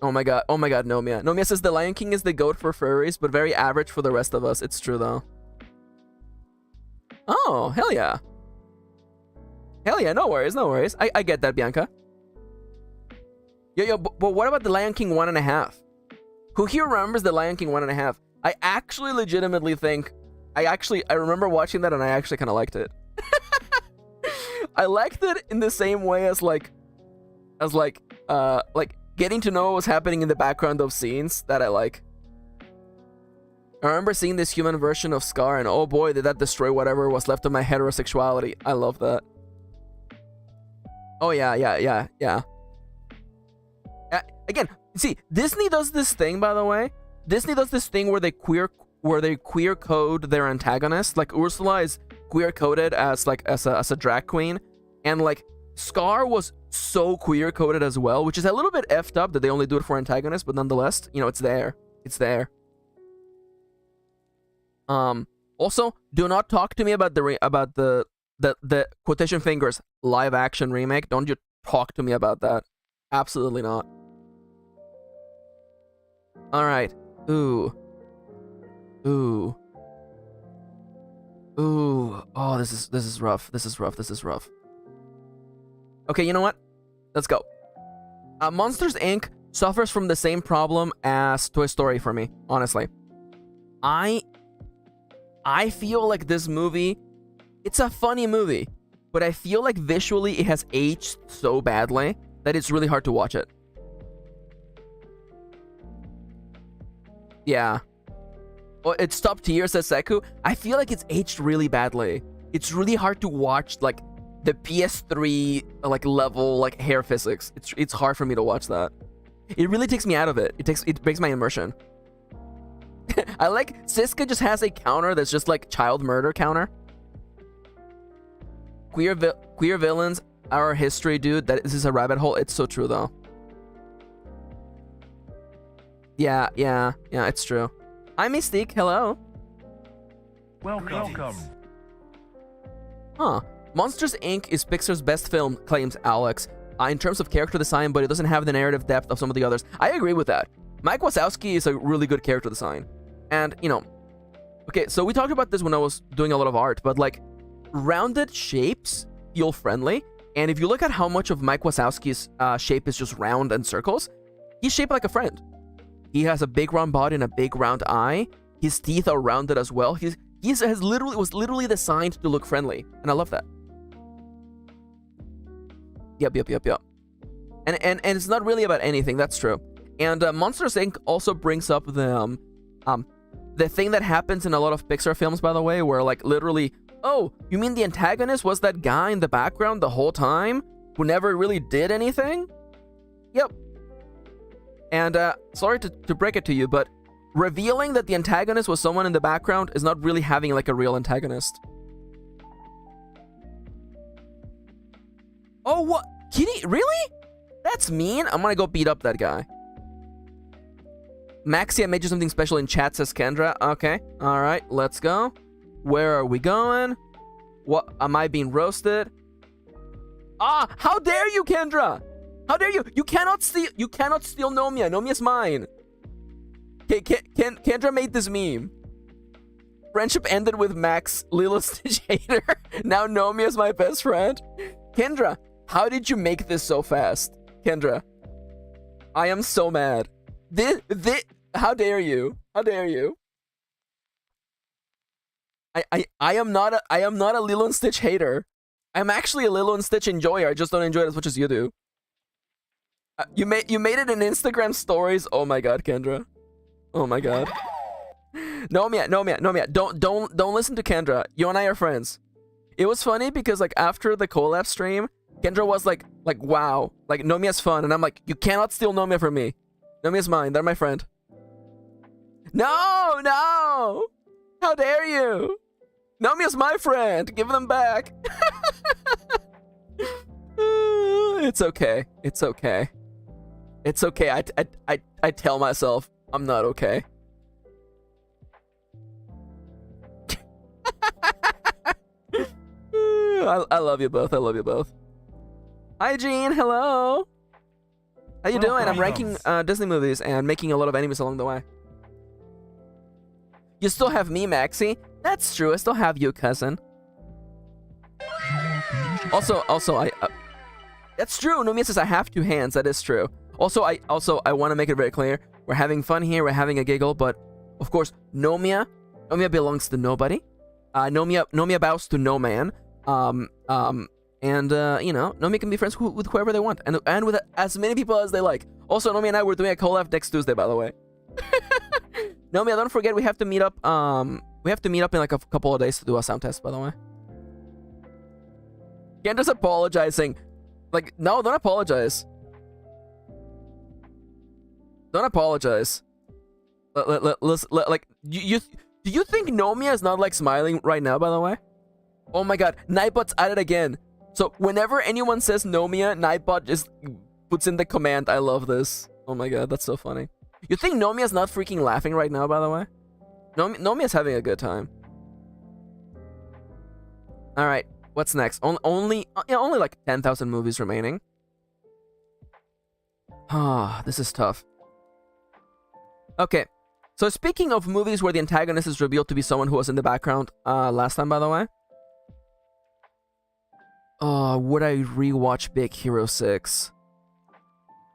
Oh my god, Nomia. Nomia says the Lion King is the goat for furries, but very average for the rest of us. It's true, though. Oh, hell yeah. Hell yeah, no worries, no worries. I get that, Bianca. Yo, but what about the Lion King 1.5? Who here remembers the Lion King 1.5? I actually legitimately think... I remember watching that and I actually kind of liked it. I liked it in the same way as like getting to know what was happening in the background of scenes that I like. I remember seeing this human version of Scar and oh boy, did that destroy whatever was left of my heterosexuality. I love that. Oh yeah. Again, see, Disney does this thing, by the way. Disney does this thing where they queer code their antagonist. Like Ursula is queer coded as a drag queen, and like Scar was so queer coded as well, which is a little bit effed up that they only do it for antagonists, but nonetheless, you know, it's there. It's there. Also, do not talk to me about the quotation fingers live action remake. Don't you talk to me about that. Absolutely not. All right. Ooh. Oh, this is rough. This is rough. Okay, you know what? Let's go. Monsters Inc. suffers from the same problem as Toy Story for me, honestly. I feel like this movie, it's a funny movie, but I feel like visually it has aged so badly that it's really hard to watch it. Yeah. Well, it's top tier, says Seku. I feel like it's aged really badly. It's really hard to watch, like, the PS3, like, level, like, hair physics. It's hard for me to watch that. It really takes me out of it. It breaks my immersion. I like, Siska just has a counter that's just, like, child murder counter. Queer villains, our history, dude. This is a rabbit hole. It's so true, though. Yeah, it's true. Hi, Mystique. Hello. Welcome. Huh. Monsters, Inc. is Pixar's best film, claims Alex. In terms of character design, but it doesn't have the narrative depth of some of the others. I agree with that. Mike Wazowski is a really good character design. And, you know... Okay, so we talked about this when I was doing a lot of art, but, like, rounded shapes feel friendly. And if you look at how much of Mike Wazowski's shape is just round and circles, he's shaped like a friend. He has a big round body and a big round eye. His teeth are rounded as well. He was literally designed to look friendly, and I love that. Yep. And it's not really about anything. That's true. And Monsters Inc. also brings up the thing that happens in a lot of Pixar films, by the way, where like literally, oh, you mean the antagonist was that guy in the background the whole time who never really did anything? Yep. And sorry to break it to you, but revealing that the antagonist was someone in the background is not really having like a real antagonist. Oh, what? Kitty? Really? That's mean. I'm gonna go beat up that guy. Maxi, I made you something special in chat, says Kendra. Okay. Alright, let's go. Where are we going? What? Am I being roasted? Ah! How dare you, Kendra! How dare you? You cannot steal Nomia. Nomia's mine. Kendra made this meme. Friendship ended with Max, Lilo Stitch hater. Now Nomia's my best friend. Kendra, how did you make this so fast? Kendra, I am so mad. How dare you? How dare you? I am not a Lilo and Stitch hater. I'm actually a Lilo and Stitch enjoyer. I just don't enjoy it as much as you do. You made it in Instagram stories. Oh my god, Kendra. Oh my god. Nomia. Don't listen to Kendra. You and I are friends. It was funny because like after the collab stream, Kendra was like wow, like Nomia's fun, and I'm like, you cannot steal Nomia from me. Nomiya's mine. They're my friend. No, no! How dare you? Nomiya's my friend. Give them back. It's okay. It's okay. It's okay. I tell myself I'm not okay. I love you both. I love you both. Hi, Jean. Hello. How you doing? I'm ranking Disney movies and making a lot of enemies along the way. You still have me, Maxie. That's true. I still have you, cousin. Also, I that's true. Nomiya says I have 2 hands. That is true. Also, I want to make it very clear. We're having fun here. We're having a giggle, but of course, Nomiya belongs to nobody. Nomiya bows to no man. And you know, Nomiya can be friends with whoever they want, and with as many people as they like. Also, Nomiya and I were doing a collab next Tuesday, by the way. Nomiya, don't forget we have to meet up. We have to meet up in like a couple of days to do a sound test, by the way. Candace apologizing. Like, no, don't apologize. Don't apologize. Like, do you think Nomiya is not like smiling right now, by the way? Oh my god, Nightbot's at it again. So whenever anyone says Nomiya, Nightbot just puts in the command, I love this. Oh my god, that's so funny. You think Nomiya's not freaking laughing right now, by the way? Nomiya's having a good time. Alright, what's next? Only like 10,000 movies remaining. Ah, this is tough. Okay, so speaking of movies where the antagonist is revealed to be someone who was in the background last time, by the way. Would I rewatch Big Hero 6?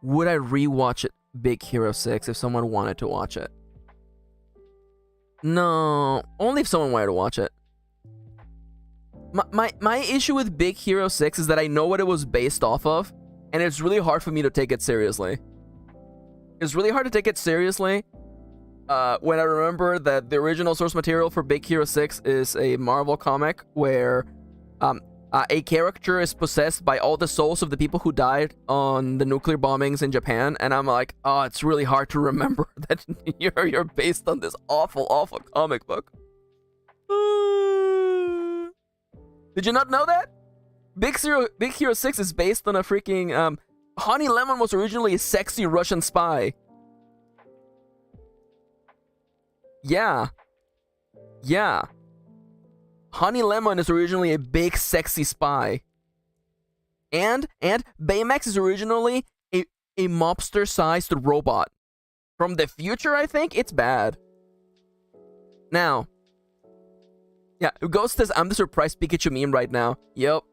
Would I rewatch it, Big Hero 6, if someone wanted to watch it? No, only if someone wanted to watch it. My issue with Big Hero 6 is that I know what it was based off of, and it's really hard for me to take it seriously. It's really hard to take it seriously when I remember that the original source material for Big Hero 6 is a Marvel comic where a character is possessed by all the souls of the people who died on the nuclear bombings in Japan, and I'm like, oh, it's really hard to remember that you're based on this awful comic book. Did you not know that? Big Hero 6 is based on a freaking Honey Lemon was originally a sexy Russian spy. Yeah. Honey Lemon is originally a big, sexy spy. And Baymax is originally a mobster-sized robot. From the future, I think? It's bad. Now. Yeah, Ghost says, I'm the surprised Pikachu meme right now. Yep.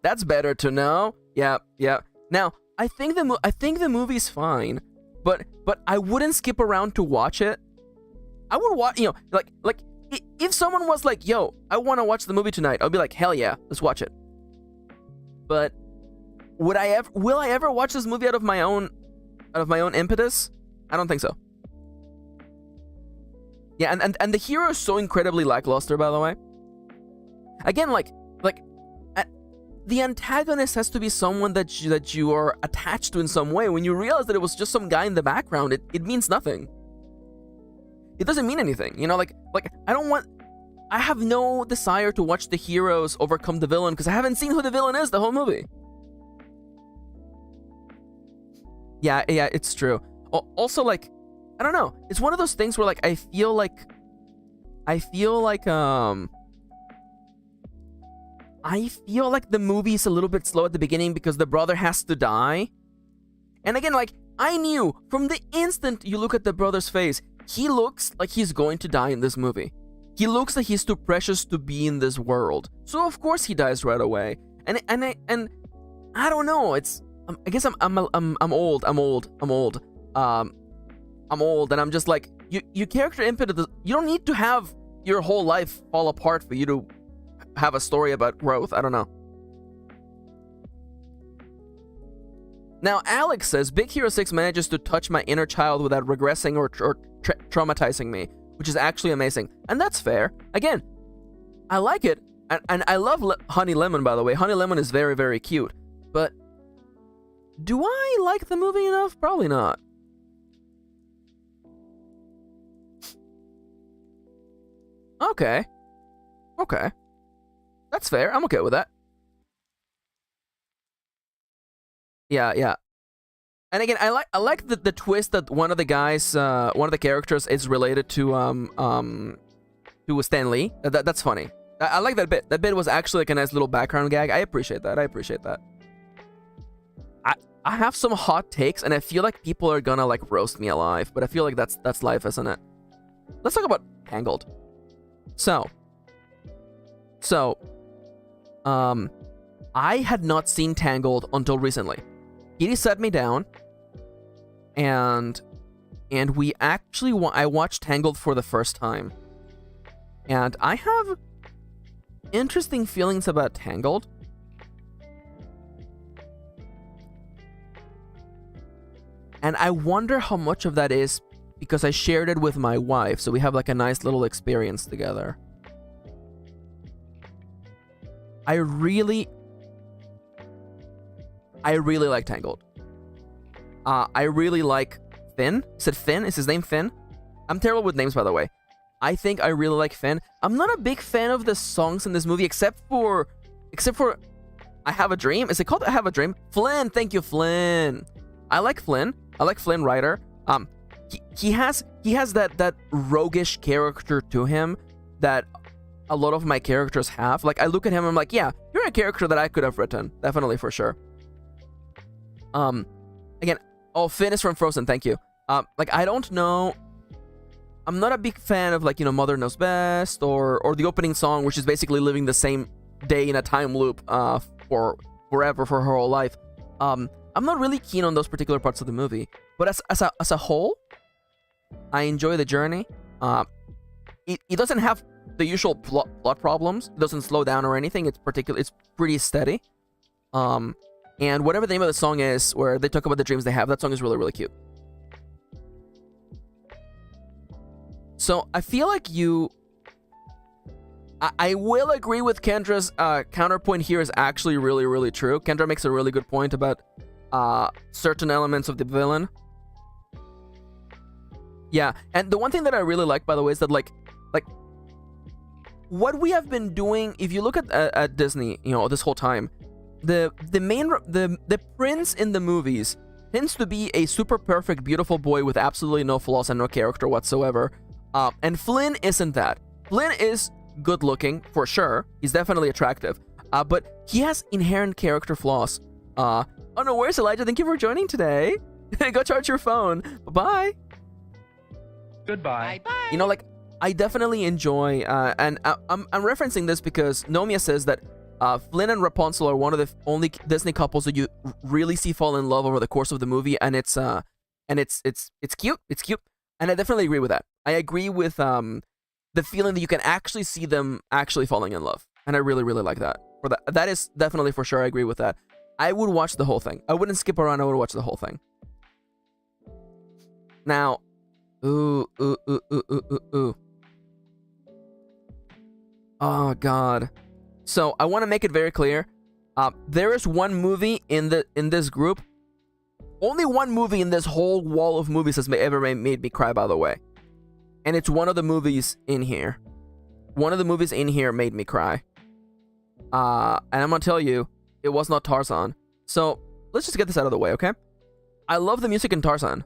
That's better to know. Yeah. Now, I think the movie's fine. But I wouldn't skip around to watch it. I would watch, you know, like, if someone was like, yo, I want to watch the movie tonight, I'll be like, hell yeah, let's watch it. But will I ever watch this movie out of my own impetus? I don't think so. Yeah, and the hero is so incredibly lackluster, by the way. Again, like the antagonist has to be someone that you are attached to in some way. When you realize that it was just some guy in the background, it means nothing. It doesn't mean anything, you know, like I have no desire to watch the heroes overcome the villain because I haven't seen who the villain is the whole movie. Yeah, it's true. Also, like, I don't know. It's one of those things where, like, I feel like the movie's a little bit slow at the beginning because the brother has to die. And again, like, I knew from the instant you look at the brother's face, he looks like he's going to die in this movie. He looks like he's too precious to be in this world. So of course he dies right away. And I don't know. It's I guess I'm old. I'm old, and I'm just like, your character impetus. You don't need to have your whole life fall apart for you to have a story about growth. I don't know. Now, Alex says, Big Hero 6 manages to touch my inner child without regressing or traumatizing me, which is actually amazing. And that's fair. Again, I like it. And I love Honey Lemon, by the way. Honey Lemon is very, very cute. But Do I like the movie enough? Probably not. Okay. Okay. That's fair. I'm okay with that. Yeah, yeah. And again, I like the twist that one of the guys, one of the characters is related to Stan Lee. That's funny. I like that bit. That bit was actually like a nice little background gag. I appreciate that. I appreciate that. I have some hot takes, and I feel like people are gonna like roast me alive, but I feel like that's life, isn't it? Let's talk about Tangled. So, I had not seen Tangled until recently. Kitty sat me down, and we actually I watched Tangled for the first time, and I have interesting feelings about Tangled. And I wonder how much of that is because I shared it with my wife, so we have like a nice little experience together. I really like Tangled. I really like Finn. Is it Finn? Is his name Finn? I'm terrible with names, by the way. I think I really like Finn. I'm not a big fan of the songs in this movie, except for I Have a Dream. Is it called I Have a Dream? Flynn, thank you, Flynn. I like Flynn. I like Flynn Rider. He has that roguish character to him that a lot of my characters have. Like, I look at him and I'm like, yeah, you're a character that I could have written. Definitely, for sure. Again, oh, Finn is from Frozen, thank you. Like, I don't know. I'm not a big fan of, like, you know, Mother Knows Best or the opening song, which is basically living the same day in a time loop for forever, for her whole life. I'm not really keen on those particular parts of the movie, but as a whole, I enjoy the journey. It doesn't have the usual plot problems. It doesn't slow down or anything. It's pretty steady. And whatever the name of the song is, where they talk about the dreams they have, that song is really, really cute. So I feel like I will agree with Kendra's counterpoint here is actually really, really true. Kendra makes a really good point about certain elements of the villain. Yeah, and the one thing that I really like, by the way, is that like what we have been doing. If you look at Disney, you know, this whole time, the prince in the movies tends to be a super perfect, beautiful boy with absolutely no flaws and no character whatsoever. And Flynn isn't that. Flynn is good looking for sure. He's definitely attractive. But he has inherent character flaws. Oh no, where's Elijah? Thank you for joining today. Go charge your phone. Bye-bye. Goodbye. Bye. You know, like, I definitely enjoy, and I'm referencing this because Nomia says that Flynn and Rapunzel are one of the only Disney couples that you really see fall in love over the course of the movie, and it's cute. It's cute, and I definitely agree with that. I agree with the feeling that you can actually see them actually falling in love, and I really, really like that. For that is definitely for sure. I agree with that. I would watch the whole thing. I wouldn't skip around. I would watch the whole thing. Now, ooh. Oh God. So I want to make it very clear. There is one movie in this group. Only one movie in this whole wall of movies has ever made me cry, by the way. And it's one of the movies in here. One of the movies in here made me cry. And I'm gonna tell you, it was not Tarzan. So let's just get this out of the way, okay? I love the music in Tarzan.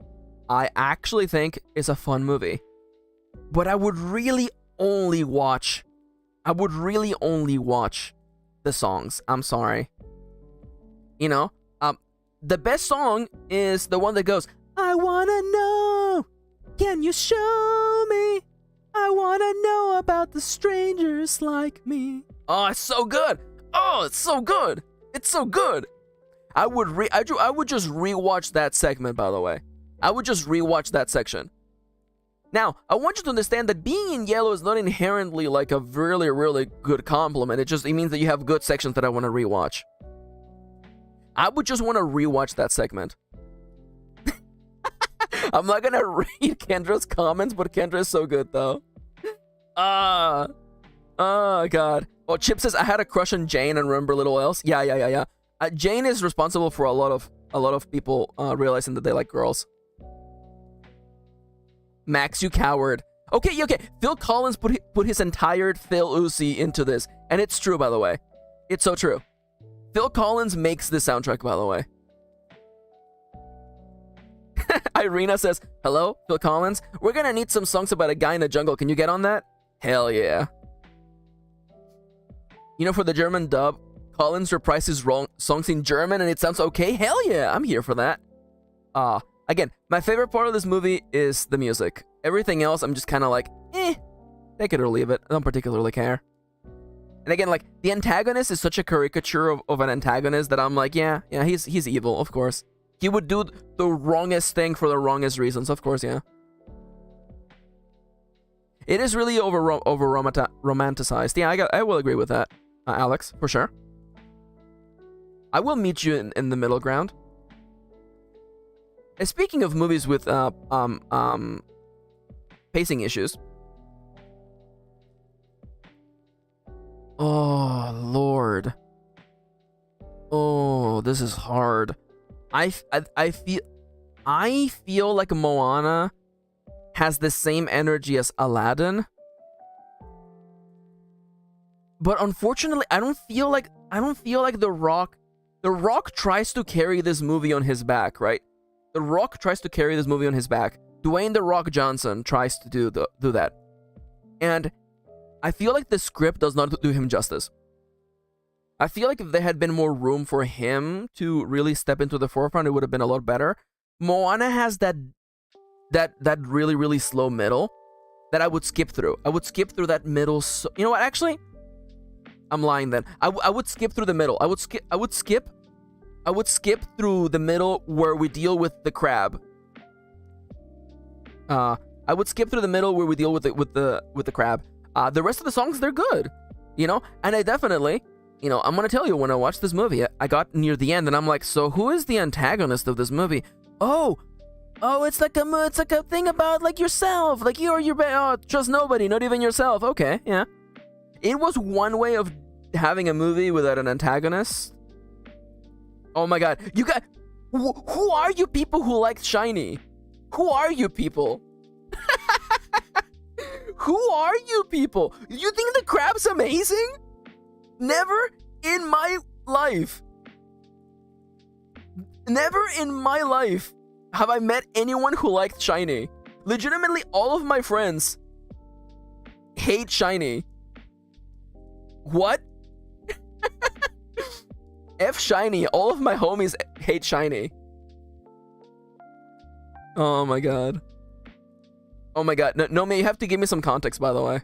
I actually think it's a fun movie. But I would really only watch the songs. I'm sorry. You know? The best song is the one that goes, I wanna know, can you show me? I wanna know about the strangers like me. Oh, it's so good. Oh, it's so good. It's so good. I would just rewatch that segment, by the way. I would just rewatch that section. Now, I want you to understand that being in yellow is not inherently like a really, really good compliment. It means that you have good sections that I want to rewatch. I would just want to rewatch that segment. I'm not gonna read Kendra's comments, but Kendra is so good though. Oh God. Oh, Chip says I had a crush on Jane and remember little else. Yeah. Jane is responsible for a lot of a lot of people realizing that they like girls. Max, you coward. Okay. Phil Collins put his entire Phil Uzi into this, and it's true, by the way. It's so true. Phil Collins makes the soundtrack, by the way. Irina says, hello, Phil Collins. We're gonna need some songs about a guy in a jungle. Can you get on that? Hell yeah. You know, for the German dub, Collins reprises songs in German and it sounds okay. Hell yeah, I'm here for that. Again, my favorite part of this movie is the music. Everything else, I'm just kind of like, take it or leave it. I don't particularly care. And again, like, the antagonist is such a caricature of an antagonist that I'm like, yeah, he's evil, of course. He would do the wrongest thing for the wrongest reasons, of course, yeah. It is really over romanticized. Yeah, I will agree with that, Alex, for sure. I will meet you in the middle ground. And speaking of movies with pacing issues. Oh Lord. Oh, this is hard. I feel like Moana has the same energy as Aladdin, but unfortunately, I don't feel like The Rock. The Rock tries to carry this movie on his back, right? The Rock tries to carry this movie on his back. Dwayne The Rock Johnson tries to do that, and I feel like the script does not do him justice. I feel like if there had been more room for him to really step into the forefront, it would have been a lot better. Moana has that really, really slow middle that I would skip through. I would skip through that middle. You know what? Actually, I'm lying then. I would skip through the middle. I would skip through the middle where we deal with the crab. I would skip through the middle where we deal with the crab. The rest of the songs, they're good, you know. And I definitely, you know, I'm gonna tell you, when I watched this movie, I got near the end and I'm like, so who is the antagonist of this movie? Oh, it's like a thing about like yourself, like trust nobody, not even yourself. Okay, yeah. It was one way of having a movie without an antagonist. Oh my god, you guys, who are you people who like Shiny? Who are you people? Who are you people? You think the crab's amazing? Never in my life. Never in my life have I met anyone who liked Shiny. Legitimately, all of my friends hate Shiny. What? F Shiny. All of my homies hate Shiny. Oh my god. Oh my god. No, man, you have to give me some context, by the way.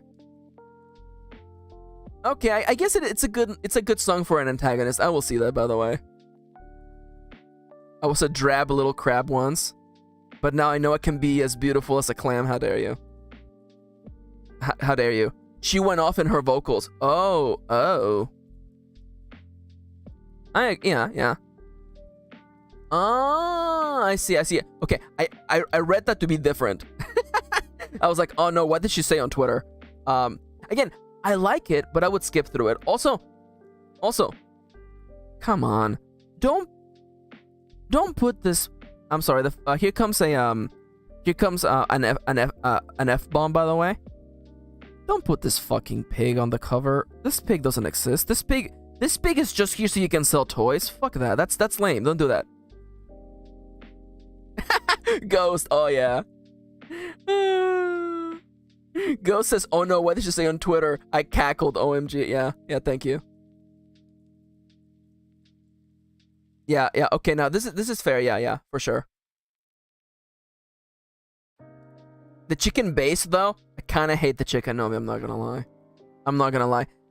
Okay, I guess it's a good song for an antagonist. I will see that, by the way. I was a drab little crab once, but now I know it can be as beautiful as a clam. How dare you? How dare you? She went off in her vocals. Oh. Yeah. Oh, I see. Okay, I read that to be different. I was like, oh no, what did she say on Twitter? Again, I like it, but I would skip through it. Also, come on, don't put this. I'm sorry. Here comes an F-bomb, by the way. Don't put this fucking pig on the cover. This pig doesn't exist. This pig is just here so you can sell toys. Fuck that. That's lame. Don't do that. Ghost. Oh yeah. Ghost says, oh no, what did you say on Twitter? I cackled. OMG. Yeah, thank you. Yeah, okay, now this is fair. Yeah, for sure. The chicken base, though, I kind of hate the chicken. No, I'm not gonna lie.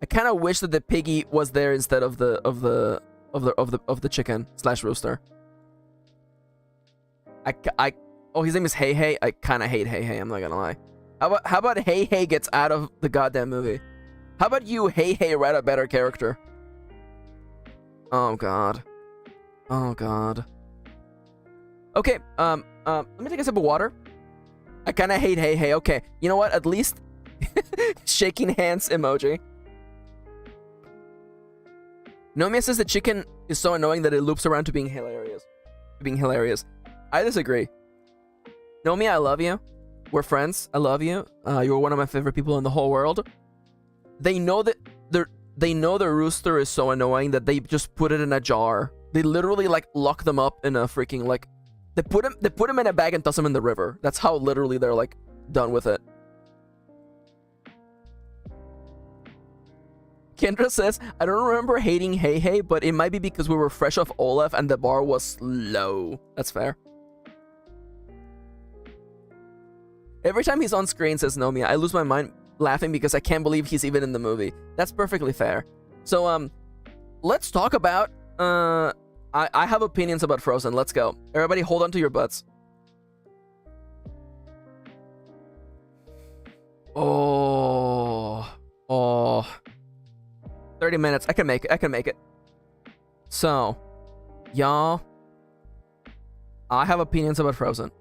I kind of wish that the piggy was there instead of the chicken / rooster. Oh, his name is Hey Hey. I kind of hate Hey Hey. I'm not gonna lie. How about Hey Hey gets out of the goddamn movie? How about you, Hey Hey, write a better character? Oh god. Okay. Let me take a sip of water. I kind of hate Hey Hey. Okay. You know what? At least shaking hands emoji. Nomia says the chicken is so annoying that it loops around to being hilarious. being hilarious. I disagree. Nomi, I love you. We're friends. I love you. You're one of my favorite people in the whole world. They know that the rooster is so annoying that they just put it in a jar. They literally like lock them up in a freaking like they put him in a bag and toss them in the river. That's how literally they're like done with it. Kendra says, I don't remember hating Hey Hey, but it might be because we were fresh off Olaf and the bar was low. That's fair. Every time he's on screen, says Nomi, I lose my mind laughing because I can't believe he's even in the movie. That's perfectly fair. So, let's talk about, I have opinions about Frozen. Let's go. Everybody hold on to your butts. Oh. 30 minutes. I can make it. So, y'all, I have opinions about Frozen.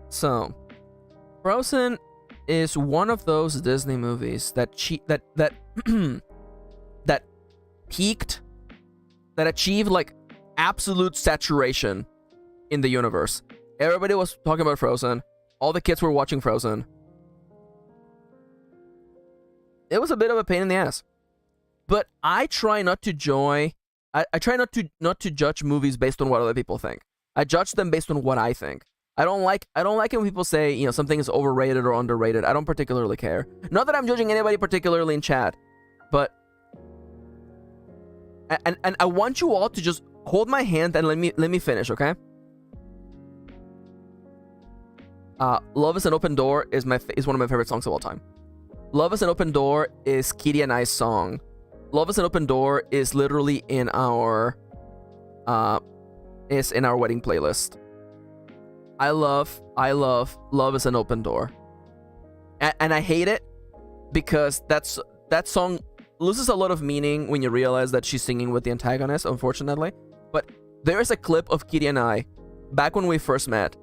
So, Frozen is one of those Disney movies that that achieved like absolute saturation in the universe. Everybody was talking about Frozen. All the kids were watching Frozen. It was a bit of a pain in the ass. But I try not to I try not to judge movies based on what other people think. I judge them based on what I think. I don't like it when people say, you know, something is overrated or underrated. I don't particularly care. Not that I'm judging anybody particularly in chat, but and I want you all to just hold my hand and let me finish, okay? Love is an Open Door is one of my favorite songs of all time. Love is an Open Door is Kitty and I's song. Love is an Open Door is literally in our wedding playlist. I love Love is an Open Door. And I hate it because that song loses a lot of meaning when you realize that she's singing with the antagonist, unfortunately. But there's a clip of Kitty and I, back when we first met,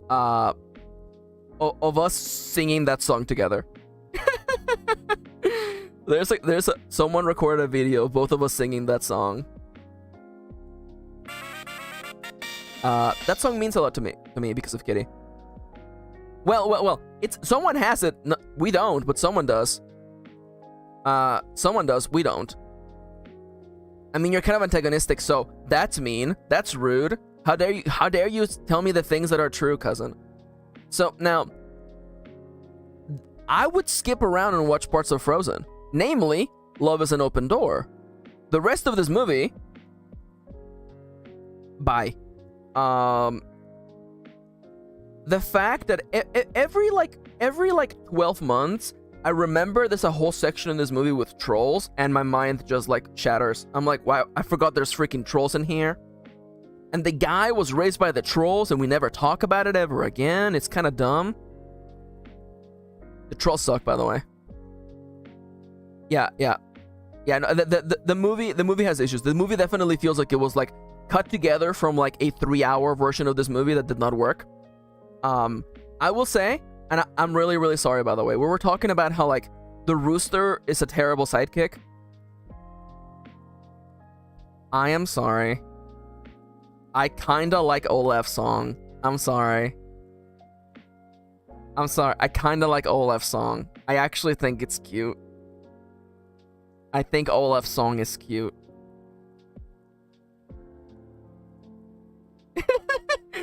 of us singing that song together. Someone recorded a video of both of us singing that song. That song means a lot to me because of Kitty. Well, it's someone has it. No, we don't, but someone does. Someone does. We don't. I mean, you're kind of antagonistic, so that's mean. That's rude. How dare you tell me the things that are true, cousin? So now, I would skip around and watch parts of Frozen. Namely, Love is an Open Door. The rest of this movie, bye. The fact that every 12 months, I remember there's a whole section in this movie with trolls, and my mind just like shatters. I'm like, wow, I forgot there's freaking trolls in here. And the guy was raised by the trolls, and we never talk about it ever again. It's kind of dumb. The trolls suck, by the way. Yeah. No, the movie has issues. The movie definitely feels like it was like cut together from like a 3-hour version of this movie that did not work. I will say, and I'm really, really sorry, by the way, we were talking about how like the rooster is a terrible sidekick. I am sorry. I kinda like Olaf's song. I'm sorry. I kinda like Olaf's song. I actually think it's cute. I think Olaf's song is cute.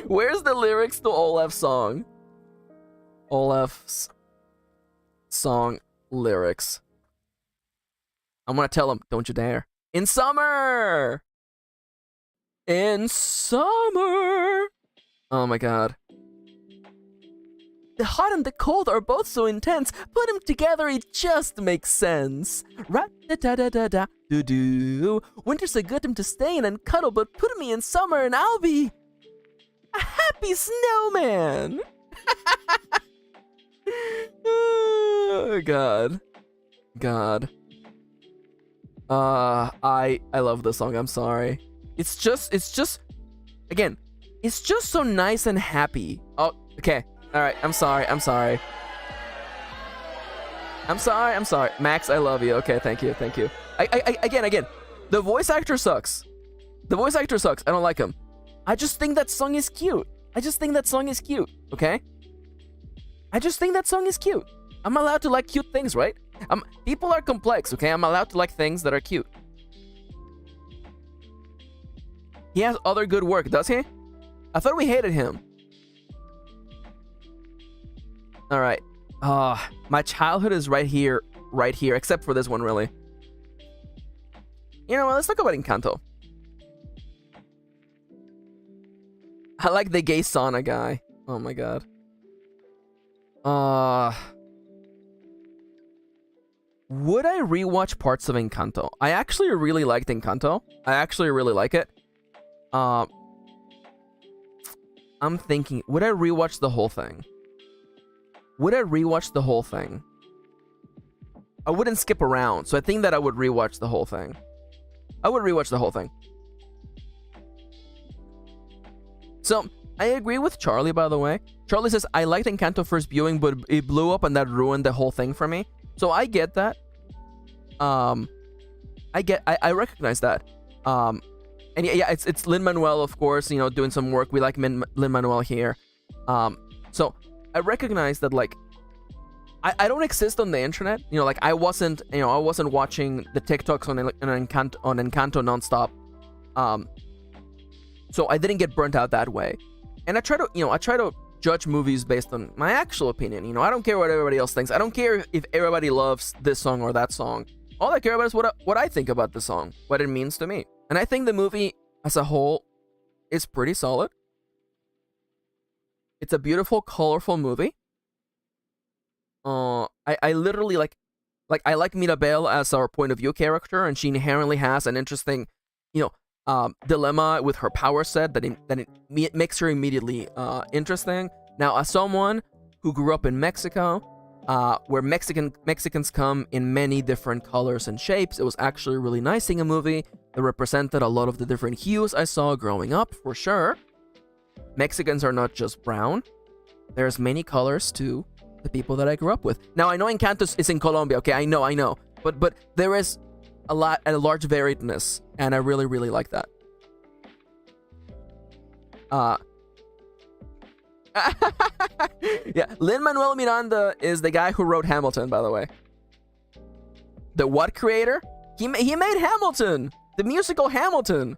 Where's the lyrics to Olaf's song? Olaf's song lyrics. I'm gonna tell him, don't you dare. In summer! In summer! Oh my god. The hot and the cold are both so intense. Put them together, it just makes sense. Rat-da-da-da-da-do-do. Winter's a good time to stay in and cuddle, but put me in summer and I'll be a happy snowman. Oh, God. I love this song. I'm sorry. It's just again, it's just so nice and happy. Oh, okay. All right. I'm sorry. Max, I love you. Okay, thank you. Again, the voice actor sucks. The voice actor sucks. I don't like him. I just think that song is cute. I just think that song is cute, okay? I just think that song is cute. I'm allowed to like cute things, right? People are complex, okay? I'm allowed to like things that are cute. He has other good work, does he? I thought we hated him. All right. My childhood is right here, except for this one, really. You know what? Let's talk about Encanto. I like the gay sauna guy. Oh my god. Would I rewatch parts of Encanto? I actually really liked Encanto. I actually really like it. I'm thinking, would I rewatch the whole thing? Would I rewatch the whole thing? I wouldn't skip around, so I think that I would rewatch the whole thing. I would rewatch the whole thing. So, I agree with Charlie, by the way. Charlie says, I liked Encanto first viewing, but it blew up and that ruined the whole thing for me. So, I get that. I recognize that. And yeah, it's Lin-Manuel, of course, you know, doing some work. We like Lin-Manuel here. So, I recognize that, like, I don't exist on the internet. You know, like, I wasn't watching the TikToks on Encanto nonstop. So I didn't get burnt out that way. And I try to judge movies based on my actual opinion. You know, I don't care what everybody else thinks. I don't care if everybody loves this song or that song. All I care about is what I think about the song, what it means to me. And I think the movie as a whole is pretty solid. It's a beautiful, colorful movie. I literally like I like Mirabel as our point of view character, and she inherently has an interesting, you know, dilemma with her power set that it makes her immediately interesting. Now, as someone who grew up in Mexico, where Mexicans come in many different colors and shapes, it was actually really nice seeing a movie that represented a lot of the different hues I saw growing up, for sure. Mexicans are not just brown. There's many colors to the people that I grew up with. Now, I know Encanto is in Colombia, okay? I know. But there is a large variedness, and I really, really like that. Yeah, Lin-Manuel Miranda is the guy who wrote Hamilton, by the way. The what creator? He made Hamilton, the musical Hamilton.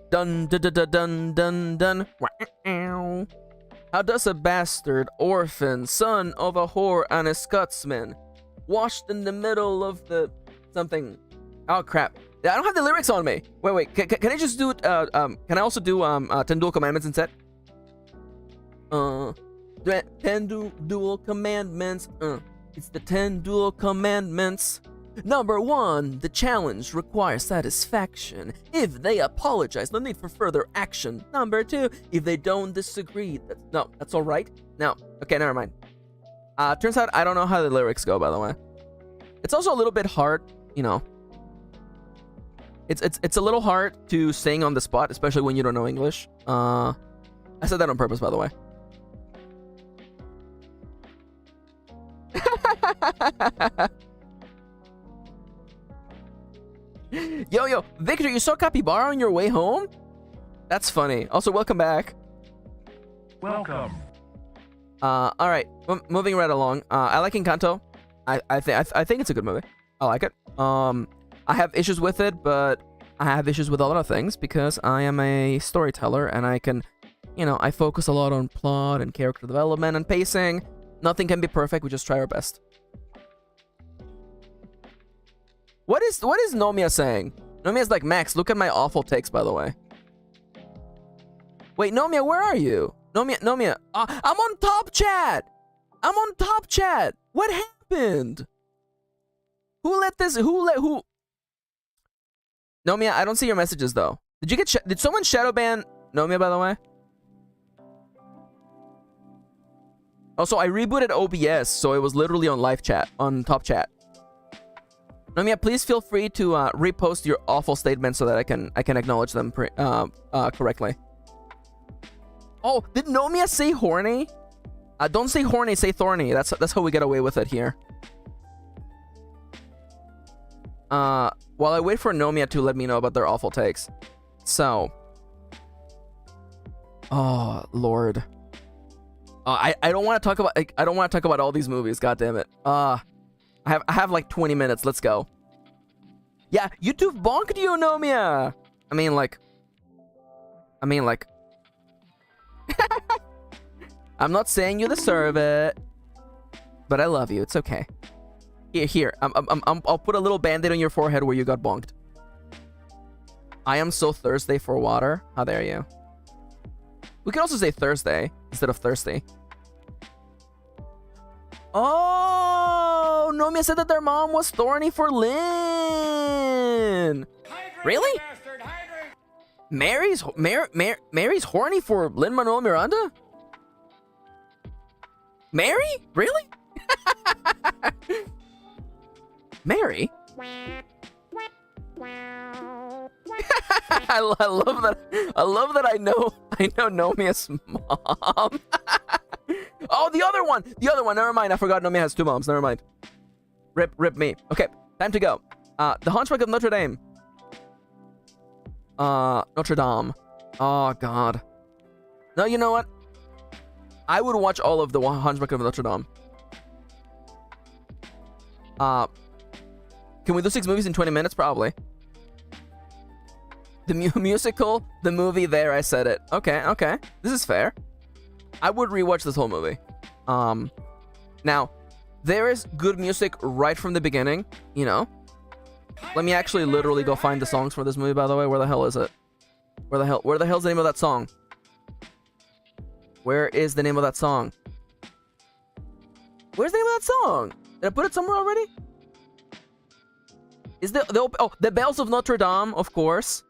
Dun dun dun dun dun dun. Wow. How does a bastard, orphan, son of a whore and a Scotsman, washed in the middle of the something? Oh crap! I don't have the lyrics on me. Wait. Can I just do? Can I also do 10 Dual Commandments instead? 10 Dual Commandments. It's the 10 Dual Commandments. Number 1, the challenge requires satisfaction. If they apologize, no need for further action. Number 2, if they don't disagree, that's all right. Now, okay, never mind. Turns out I don't know how the lyrics go, by the way. It's also a little bit hard, you know. It's a little hard to sing on the spot, especially when you don't know English. I said that on purpose, by the way. Yo, Victor, you saw Capybara on your way home? That's funny. Also, welcome back. Welcome. All right, moving right along. I like Encanto. I think it's a good movie. I like it. I have issues with it, but I have issues with a lot of things because I am a storyteller and I can, you know, I focus a lot on plot and character development and pacing. Nothing can be perfect. We just try our best. What is Nomiya saying? Nomiya's like, Max, look at my awful takes, by the way. Wait, Nomiya, where are you? Nomiya, I'm on top chat. What happened? Who? Nomiya, I don't see your messages though. Did someone shadow ban Nomiya, by the way? Also, I rebooted OBS, so it was literally on live chat, on top chat. Nomiya, please feel free to repost your awful statements so that I can acknowledge them correctly. Oh, did Nomiya say horny? Don't say horny, say thorny. That's how we get away with it here. While I wait for Nomiya to let me know about their awful takes. So. Oh Lord. I don't want to talk about. I don't want to talk about all these movies. God damn it. I have like 20 minutes. Let's go. Yeah, YouTube bonked you, Nomia. I mean like. I'm not saying you deserve it, but I love you. It's okay. Here. I'll put a little band-aid on your forehead where you got bonked. I am so thirsty for water. How dare you? We could also say Thursday instead of thirsty. Oh, Nomia said that their mom was thorny for Lynn. Really? Mary's horny for Lin-Manuel Miranda? Mary? Really? Mary? I love that. I love that I know Nomia's mom. Oh, the other one. Never mind. I forgot Nomia has 2 moms. Never mind. Rip me. Okay, time to go. The Hunchback of Notre Dame. Notre Dame. Oh God. No, you know what? I would watch all of the Hunchback of Notre Dame. Can we do 6 movies in 20 minutes? Probably. The musical, the movie, there, I said it. Okay. This is fair. I would rewatch this whole movie. Now, there is good music right from the beginning, you know? Let me actually literally go find the songs for this movie, by the way. Where the hell is it? Where the hell's the name of that song? Where is the name of that song? Where's the name of that song? Did I put it somewhere already? Is the Bells of Notre Dame, of course.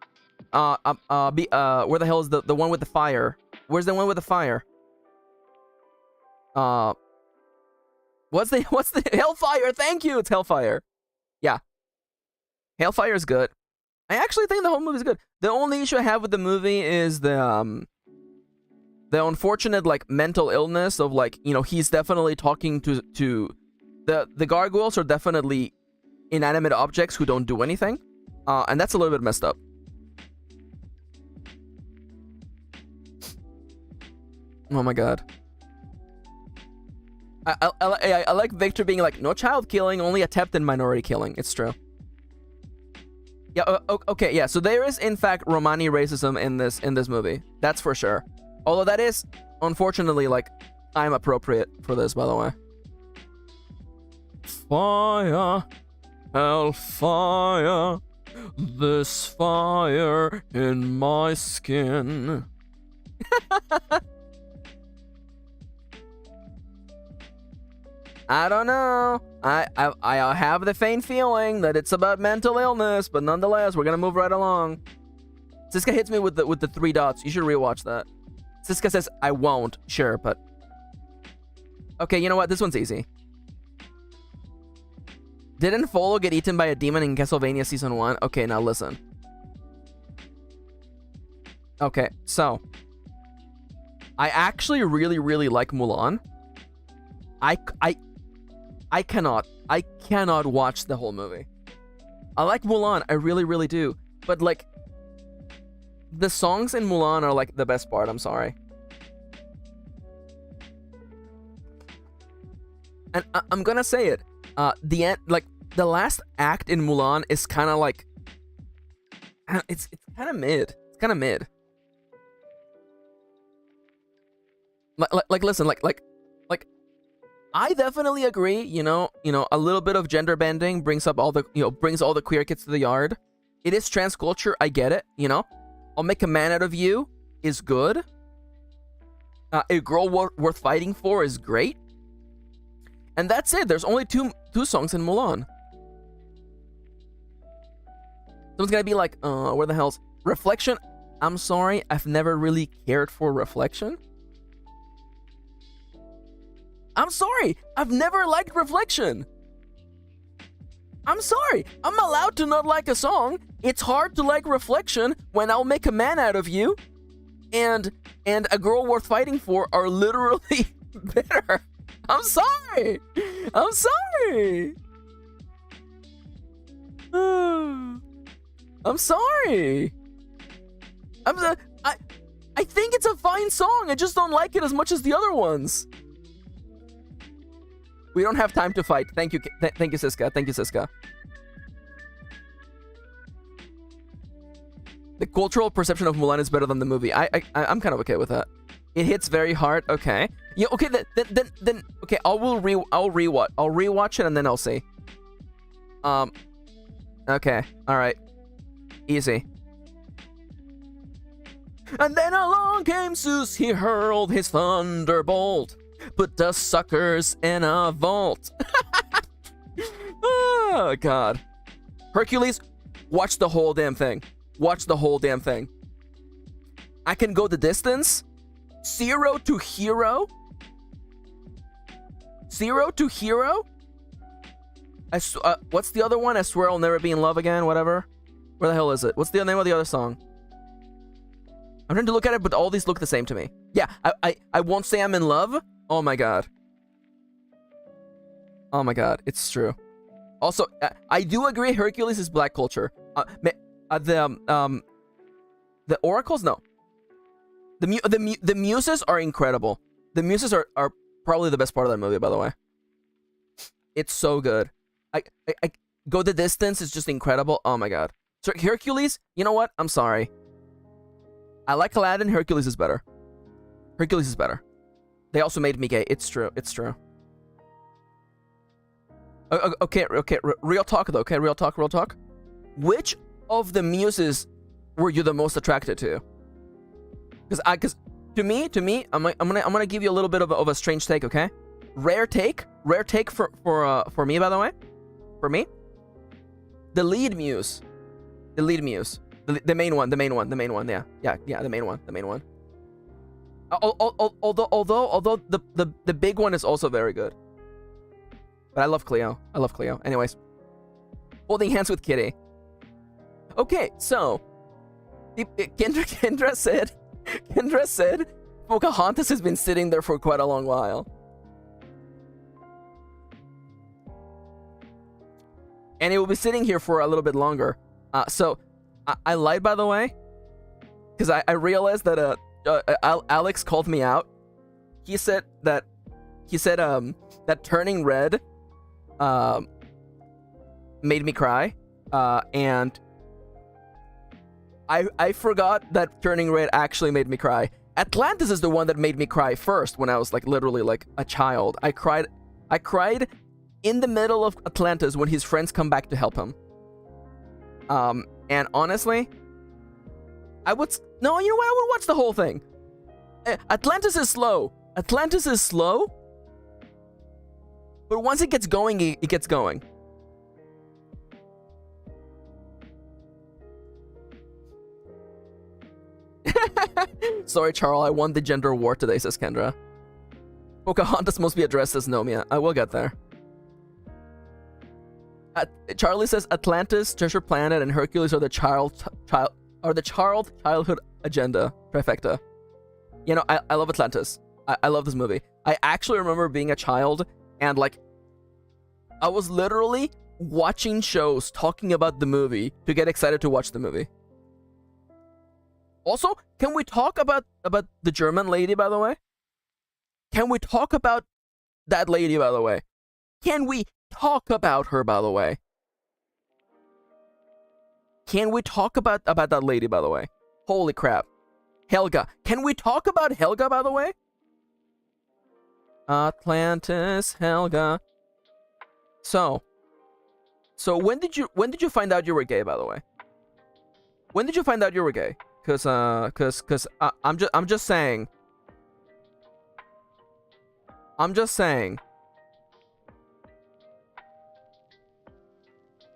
Where the hell is the one with the fire? Where's the one with the fire? What's the Hellfire? Thank you. It's Hellfire. Yeah. Hellfire is good. I actually think the whole movie is good. The only issue I have with the movie is the unfortunate like mental illness of like, you know, he's definitely talking to the gargoyles are definitely inanimate objects who don't do anything. And that's a little bit messed up. Oh my God. I like Victor being like, no child killing, only attempted minority killing. It's true. Yeah, okay, yeah. So there is, in fact, Romani racism in this movie. That's for sure. Although that is, unfortunately, like, time appropriate for this, by the way. Fire, hellfire, this fire in my skin. I don't know. I have the faint feeling that it's about mental illness, but nonetheless, we're gonna move right along. Siska hits me with the 3 dots. You should rewatch that. Siska says I won't. Sure, but okay. You know what? This one's easy. Didn't Folo get eaten by a demon in Castlevania Season 1? Okay, now listen. Okay, so I actually really like Mulan. I cannot watch the whole movie. I like Mulan, I really do. But like, the songs in Mulan are like the best part, I'm sorry. And I'm gonna say it. The end, like, the last act in Mulan is kind of like, it's kind of mid. It's kind of mid. Like, listen, like, I definitely agree. You know, a little bit of gender bending brings up all the, brings all the queer kids to the yard. It is trans culture. I get it. You know, I'll make a man out of you is good. A girl worth fighting for is great. And that's it. There's only two songs in Mulan. Someone's gonna be like, where the hell's Reflection? I'm sorry, I've never really cared for Reflection. I'm sorry, I've never liked Reflection. I'm sorry, I'm allowed to not like a song. It's hard to like Reflection when I'll make a man out of you and a girl worth fighting for are literally better. I'm sorry. I'm sorry. I'm sorry. I think it's a fine song. I just don't like it as much as the other ones. We don't have time to fight. Thank you, thank you, Siska. Thank you, Siska. The cultural perception of Mulan is better than the movie. I'm kind of okay with that. It hits very hard. Okay. Yeah. Okay. Then. Okay. I'll rewatch it and then I'll see. Okay. All right. Easy. And then along came Zeus. He hurled his thunderbolt, put the suckers in a vault. Oh God. Hercules, watch the whole damn thing. Watch the whole damn thing. I can go the distance. 0 to hero. 0 to hero. What's the other one? I swear I'll never be in love again. Whatever. Where the hell is it? What's the name of the other song? I'm trying to look at it, but all these look the same to me. Yeah, I won't say I'm in love. Oh my God. Oh my God, it's true. Also, I do agree Hercules is black culture. The oracles, no. The muses are incredible. The muses are probably the best part of that movie, by the way. It's so good. I go the distance is just incredible. Oh my God. So Hercules, you know what? I'm sorry. I like Aladdin. Hercules is better. Hercules is better. They also made me gay. It's true. It's true. Okay. Real talk though. Okay, real talk. Which of the muses were you the most attracted to? Because to me, I'm gonna give you a little bit of a strange take. Okay, rare take for me, by the way. For me, the lead muse, the main one. Yeah, the main one. Although the big one is also very good. But I love Cleo. Anyways, holding hands with Kitty. Okay, so Kendra said Pocahontas has been sitting there for quite a long while. And it will be sitting here for a little bit longer. So I lied, by the way, because I realized that Alex called me out. He said that turning red made me cry, and I forgot that turning red actually made me cry. Atlantis is the one that made me cry first when I was like literally like a child. I cried in the middle of Atlantis when his friends come back to help him. And honestly, you know what? I would watch the whole thing. Atlantis is slow. But once it gets going, it gets going. Sorry, Charles, I won the gender war today, says Kendra. Pocahontas must be addressed as Nomia. I will get there. Charlie says Atlantis, Treasure Planet, and Hercules are the childhood agenda trifecta. You know, I love Atlantis. I love this movie. I actually remember being a child and like I was literally watching shows talking about the movie to get excited to watch the movie. Also, can we talk about the German lady, by the way? Can we talk about that lady, by the way? Can we talk about her, by the way? Can we talk about that lady, by the way? Holy crap. Helga. Can we talk about Helga, by the way? Atlantis, Helga. So when did you find out you were gay, by the way? When did you find out you were gay? Cause I'm just saying.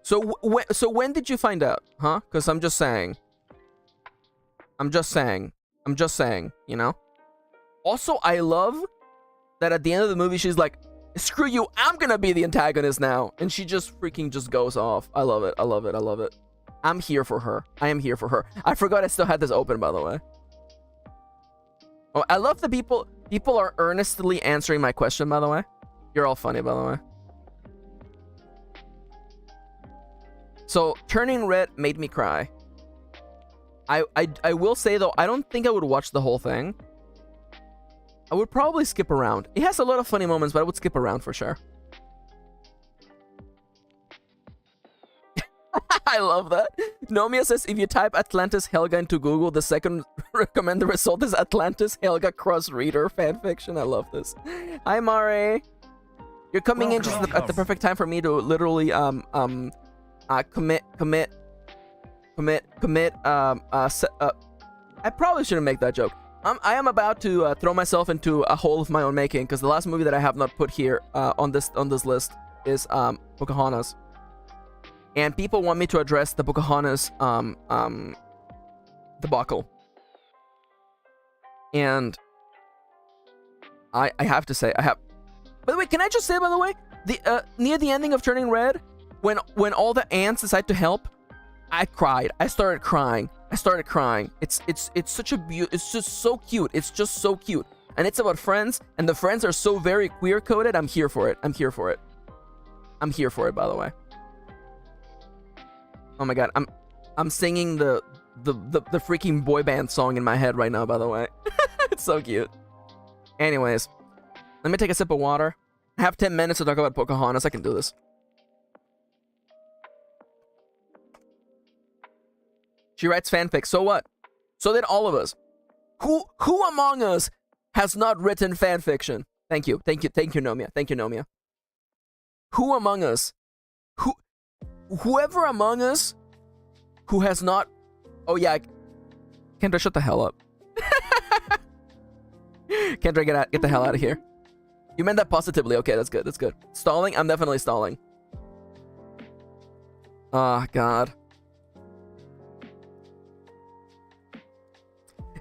So when did you find out, huh? Cause I'm just saying, you know? Also, I love that at the end of the movie, she's like, screw you, I'm gonna be the antagonist now. And she just freaking just goes off. I love it. I'm here for her. I am here for her. I forgot I still had this open, by the way. Oh, I love the people are earnestly answering my question, by the way. You're all funny, by the way. So, turning red made me cry. I will say though, I don't think I would watch the whole thing. I would probably skip around. It has a lot of funny moments, but I would skip around for sure. I love that. Nomia says, if you type Atlantis Helga into Google, the second recommended result is Atlantis Helga cross reader fanfiction. I love this. Hi, Mare. You're coming in just at the perfect time for me to literally commit. I probably shouldn't make that joke. I am about to throw myself into a hole of my own making, because the last movie that I have not put here on this list is Pocahontas. And people want me to address the Pocahontas debacle. And I have to say, by the way, can I just say, by the way, the near the ending of Turning Red, when all the ants decide to help, I cried. I started crying. It's such a it's just so cute. It's just so cute. And it's about friends, and the friends are so very queer coded. I'm here for it, by the way. Oh my god, I'm singing the freaking boy band song in my head right now, by the way. It's so cute. Anyways, let me take a sip of water. I have 10 minutes to talk about Pocahontas. I can do this. She writes fanfic. So what? So did all of us. Who among us has not written fanfiction? Thank you, Nomia. Who among us? Whoever among us who has not... Oh yeah, Kendra, shut the hell up. Kendra, get the hell out of here. You meant that positively. Okay, that's good. Stalling? I'm definitely stalling. Oh, God.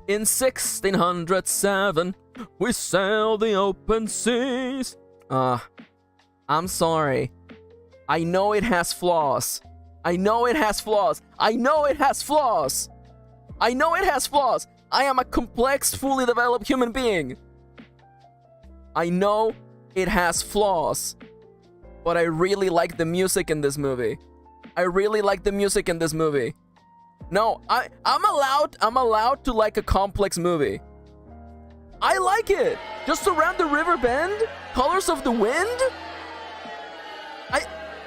In 1607, we sailed the open seas. I'm sorry. I know it has flaws. I am a complex, fully developed human being. I know it has flaws. But I really like the music in this movie. No, I'm allowed to like a complex movie. I like it. Just Around the River Bend? Colors of the Wind?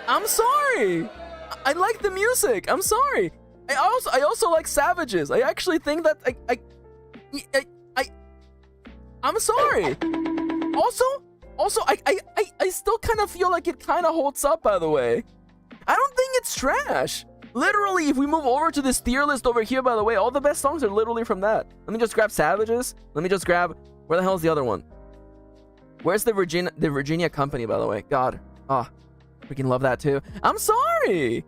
I'm sorry. I like the music. I'm sorry. I also like Savages. I actually think that I'm sorry. Also I still kind of feel like it kind of holds up, by the way. I don't think it's trash. Literally, if we move over to this tier list over here, by the way, all the best songs are literally from that. Let me just grab Savages. Let me just grab... Where the hell is the other one? Where's the Virginia Company, by the way? God. Oh, freaking love that too. I'm sorry.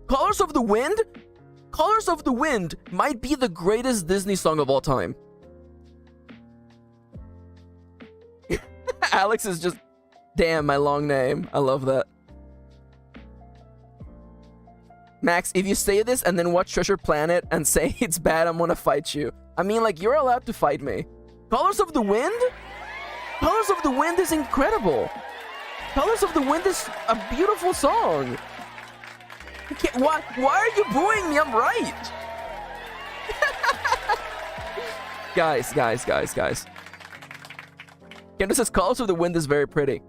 Colors of the Wind? Colors of the Wind might be the greatest Disney song of all time. Alex is just... Damn, my long name. I love that. Max, if you say this and then watch Treasure Planet and say it's bad, I'm gonna fight you. I mean, like, you're allowed to fight me. Colors of the Wind? Colors of the Wind is incredible. Colors of the Wind is a beautiful song. Why are you booing me? I'm right. Guys. Kendra says Colors of the Wind is very pretty.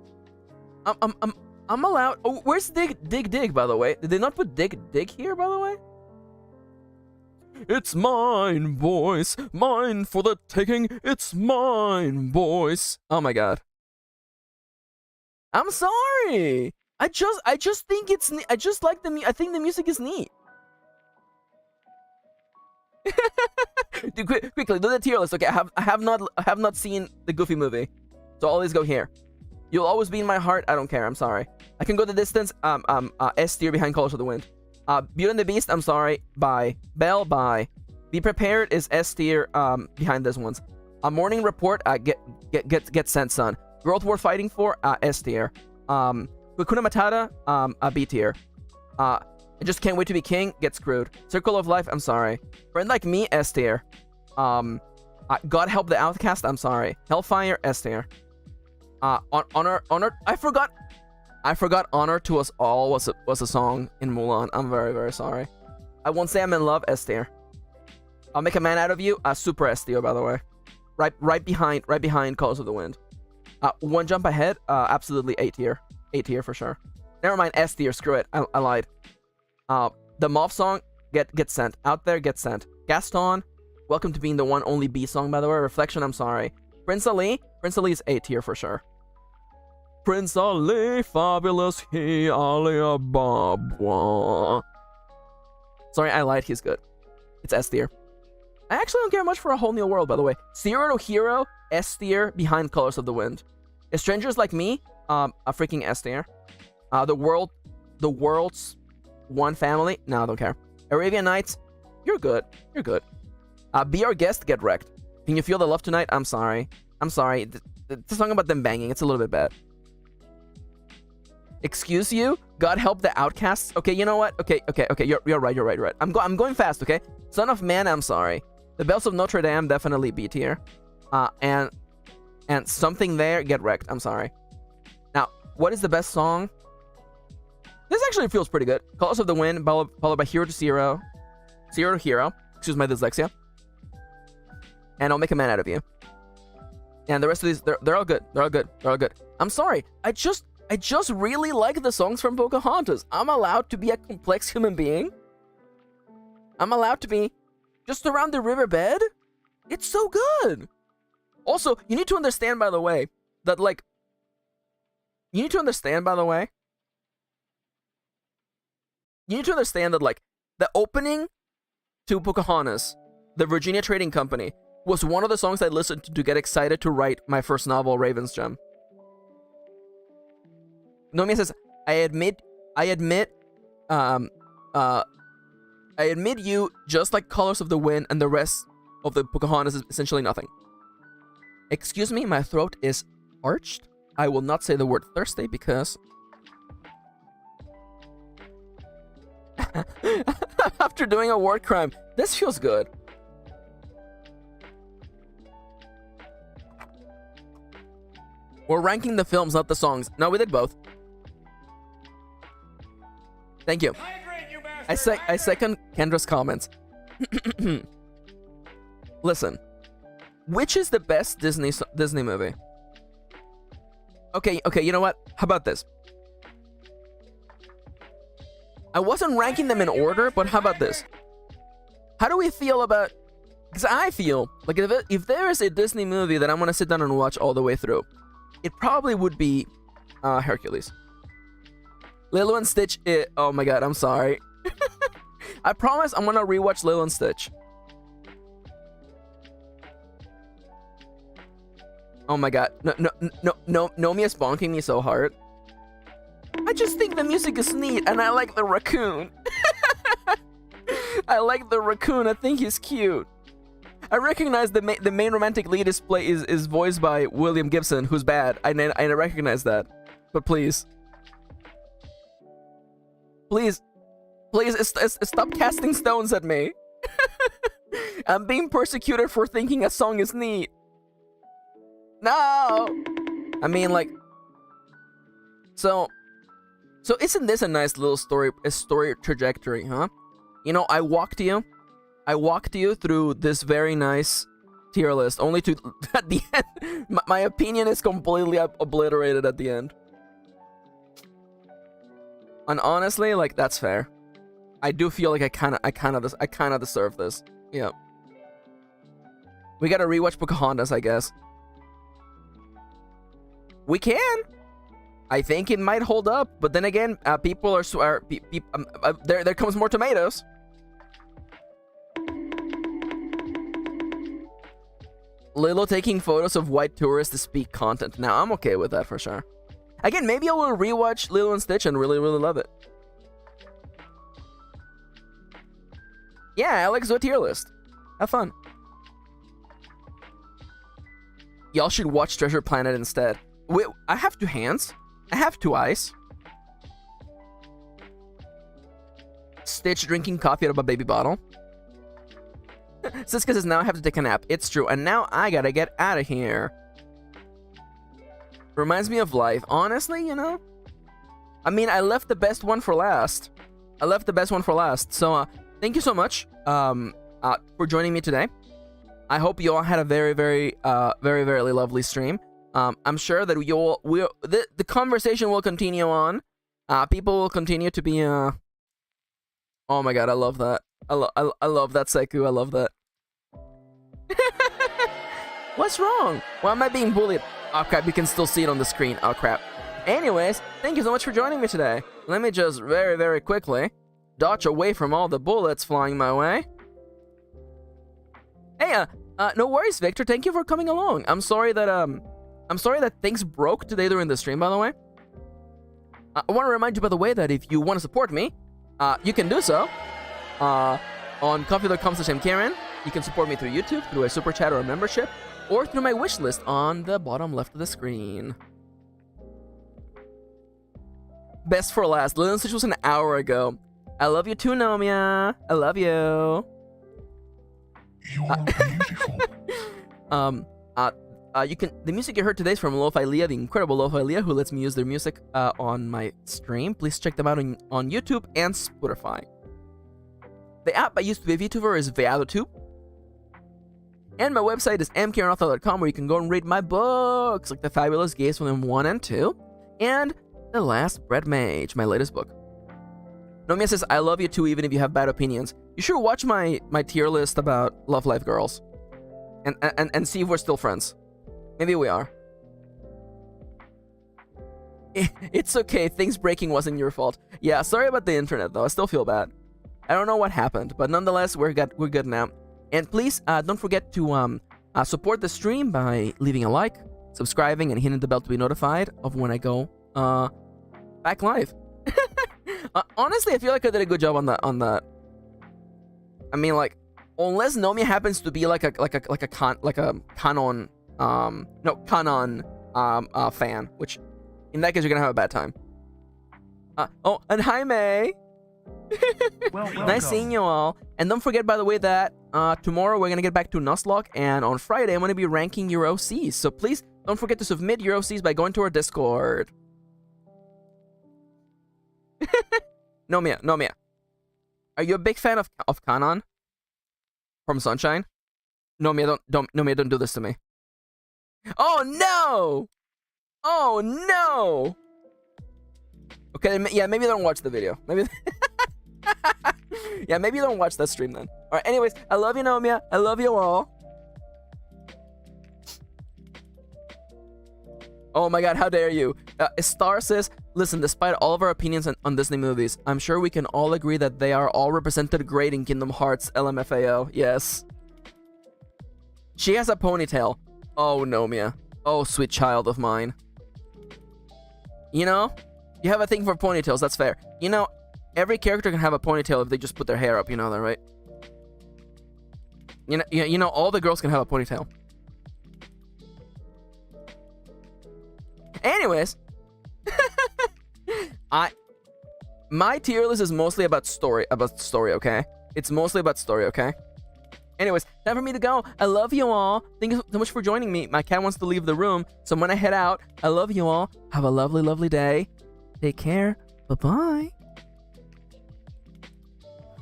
I'm allowed... Oh, where's Dig, by the way? Did they not put Dig here, by the way? It's mine, boys. Mine for the taking. It's mine, boys. Oh my god. I'm sorry. I just think it's... I just like I think the music is neat. Dude, quickly, do the tier list. Okay, I have not seen the Goofy movie. So all these go here. You'll always be in my heart. I don't care. I'm sorry. I can go the distance. S tier behind Colors of the Wind. Beauty and the Beast. I'm sorry. Bye. Belle. Bye. Be Prepared is S tier. Behind these ones. Morning Report. Get sent, son. World Worth Fighting For. S tier. Hakuna Matata. B tier. I Just Can't Wait to Be King. Get screwed. Circle of Life. I'm sorry. Friend Like Me. S tier. God Help the Outcast. I'm sorry. Hellfire. S tier. Honor. I forgot Honor to Us All was a song in Mulan. I'm very, very sorry. I won't say I'm in love, S tier. I'll make a man out of you, super S tier, by the way. Right behind Colors of the Wind. One jump ahead, absolutely A tier. A tier for sure. Never mind, S tier, screw it, I lied. The Moth song, get sent. Out there, get sent. Gaston, welcome to being the one only B song, by the way. Reflection, I'm sorry. Prince Ali is A tier for sure. Prince Ali, fabulous, he Ali Ababwa. Sorry, I lied, he's good. It's S tier. I actually don't care much for A Whole New World, by the way. Zero to Hero, S tier, behind Colors of the Wind. Strangers Like Me, a freaking S tier. The World's One Family, no, I don't care. Arabian Nights, you're good. You're good. Be Our Guest, get wrecked. Can You Feel the Love Tonight? I'm sorry. I'm sorry. The song about them banging, it's a little bit bad. Excuse You, God Help the Outcasts. Okay, you know what? Okay. You're right. I'm going fast. Okay. Son of Man, I'm sorry. The Bells of Notre Dame, definitely B tier. And Something There, get wrecked. I'm sorry. Now, what is the best song? This actually feels pretty good. Colors of the Wind, followed by Hero to Zero. Zero to Hero. Excuse my dyslexia. And I'll Make a Man Out of You. And the rest of these, they're all good. They're all good. I'm sorry. I just really like the songs from Pocahontas. I'm allowed to be a complex human being. I'm allowed to be just around the riverbed. It's so good. Also, you need to understand, by the way, that like the opening to Pocahontas, the Virginia Trading Company, was one of the songs I listened to get excited to write my first novel, Raven's Gem. Nomia says, I admit you, just like Colors of the Wind and the rest of the Pocahontas is essentially nothing. Excuse me, my throat is parched. I will not say the word thirsty because... After doing a word crime, this feels good. We're ranking the films, not the songs. No, we did both. Thank you. I second Kendra's comments. Listen, which is the best Disney movie? Okay, you know what? How about this? I wasn't ranking them in order, but how about this? How do we feel about... Because I feel like if there is a Disney movie that I'm going to sit down and watch all the way through, it probably would be Hercules. Lilo and Stitch, oh my god, I'm sorry. I promise I'm gonna rewatch Lilo and Stitch. Oh my god, no, Nomia's bonking me so hard. I just think the music is neat, and I like the raccoon. I like the raccoon, I think he's cute. I recognize the main romantic lead is voiced by William Gibson, who's bad. I recognize that. But please, stop casting stones at me. I'm being persecuted for thinking a song is neat. No! I mean, like... So isn't this a nice little story trajectory, huh? You know, I walked you through this very nice tier list, only to, at the end, my opinion is completely obliterated at the end. And honestly, like, that's fair. I do feel like I kind of deserve this. Yeah. We gotta rewatch Pocahontas, I guess. We can. I think it might hold up, but then again, people are there comes more tomatoes. Lilo taking photos of white tourists to speak content. Now, I'm okay with that for sure. Again, maybe I will rewatch Lilo and Stitch and really love it. Yeah, Alex, do a tier list. Have fun. Y'all should watch Treasure Planet instead. Wait, I have two hands. I have two eyes. Stitch drinking coffee out of a baby bottle. Siska says, now I have to take a nap. It's true. And now I gotta get out of here. Reminds me of life. Honestly, you know? I mean, I left the best one for last. So, thank you so much for joining me today. I hope you all had a very, very, very lovely stream. I'm sure that the conversation will continue on. People will continue to be. Oh my god, I love that. I love that, Seku. I love that. What's wrong? Why am I being bullied? Oh crap, you can still see it on the screen. Oh crap. Anyways, thank you so much for joining me today. Let me just very quickly dodge away from all the bullets flying my way. Hey, no worries, Victor. Thank you for coming along. I'm sorry that things broke today during the stream, by the way. I want to remind you, by the way, that if you want to support me, you can do so on coffee.com/MKirin. You can support me through YouTube, through a super chat or a membership, or through my wish list on the bottom left of the screen. Best for last. Lillian Stitch was an hour ago. I love you too, Nomia. I love you. You're beautiful. The music you heard today is from Lo-Fi Leah, the incredible Lo-Fi Leah, who lets me use their music on my stream. Please check them out on YouTube and Spotify. The app I use to be a VTuber is VeadoTube. And my website is mkirinauthor.com, where you can go and read my books, like The Fabulous Games Volume 1 and 2, and The Last Bread Mage, my latest book. Nomia says, I love you too, even if you have bad opinions. You should watch my tier list about Love Life Girls. And see if we're still friends. Maybe we are. It's okay, things breaking wasn't your fault. Yeah, sorry about the internet though, I still feel bad. I don't know what happened, but nonetheless, we're good now. And please, don't forget to support the stream by leaving a like, subscribing, and hitting the bell to be notified of when I go back live. Honestly, I feel like I did a good job on that. I mean, like, unless Nomia happens to be like a canon fan, which in that case you're gonna have a bad time. Oh, and hi May. Nice seeing you all. And don't forget, by the way, that tomorrow we're gonna get back to Nuzlocke, and on Friday I'm gonna be ranking your OCs. So please don't forget to submit your OCs by going to our Discord. Nomia, are you a big fan of Kanon from Sunshine? Nomia, don't do this to me. Oh no! Oh no! Okay, yeah, maybe don't watch the video. Maybe. Yeah, maybe don't watch that stream then. All right. Anyways, I love you, Nomia. I love you all. Oh my god, how dare you? Star says, listen, despite all of our opinions on Disney movies, I'm sure we can all agree that they are all represented great in Kingdom Hearts LMFAO. Yes. She has a ponytail. Oh, Nomia. Oh, sweet child of mine. You know, you have a thing for ponytails, that's fair. You know, every character can have a ponytail if they just put their hair up, you know that, right? You know, all the girls can have a ponytail. Anyways, my tier list is mostly about story, okay? It's mostly about story, okay? Anyways, time for me to go. I love you all. Thank you so much for joining me. My cat wants to leave the room, so when I head out, I love you all. Have a lovely day. Take care. Bye-bye.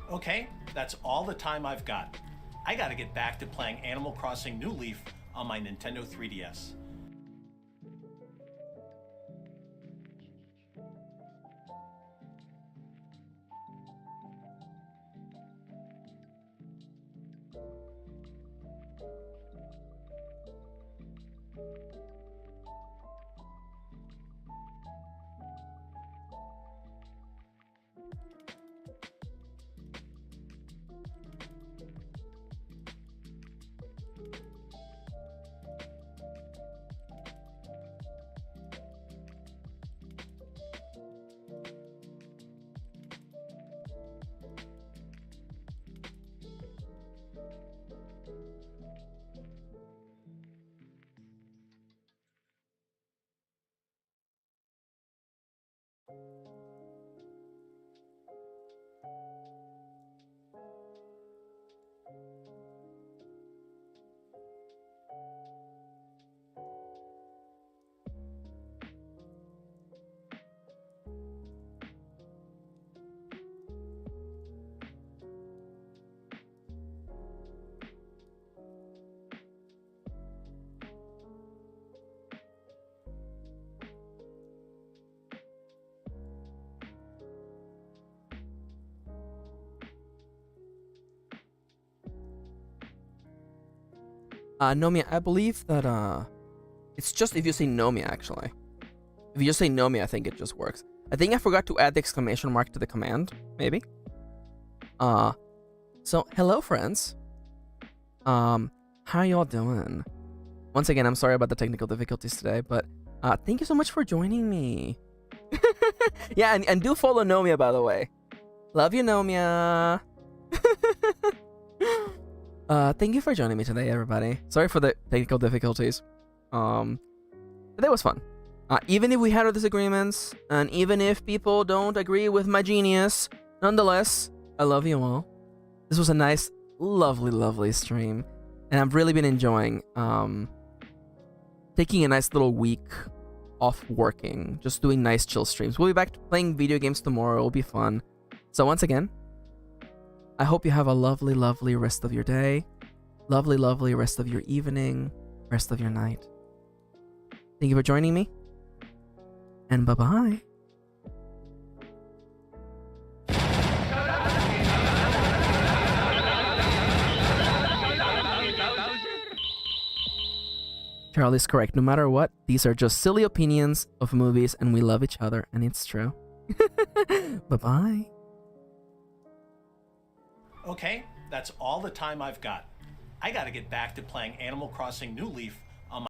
Okay, that's all the time I've got. I gotta get back to playing Animal Crossing New Leaf on my Nintendo 3DS. Nomia, I believe that it's just if you say Nomia actually. If you just say Nomia, I think it just works. I think I forgot to add the exclamation mark to the command, maybe. So hello friends. How y'all doing? Once again, I'm sorry about the technical difficulties today, but thank you so much for joining me. Yeah, and do follow Nomia, by the way. Love you, Nomia. Thank you for joining me today, everybody. Sorry for the technical difficulties. Today was fun. Even if we had our disagreements, and even if people don't agree with my genius, nonetheless, I love you all. This was a nice, lovely, lovely stream, and I've really been enjoying taking a nice little week off working, just doing nice chill streams. We'll be back to playing video games tomorrow. It'll be fun. So once again, I hope you have a lovely, lovely rest of your day, lovely, lovely rest of your evening, rest of your night. Thank you for joining me, and bye-bye. Charlie's correct. No matter what, these are just silly opinions of movies, and we love each other, and it's true. Bye-bye. Okay, that's all the time I've got. I gotta get back to playing Animal Crossing New Leaf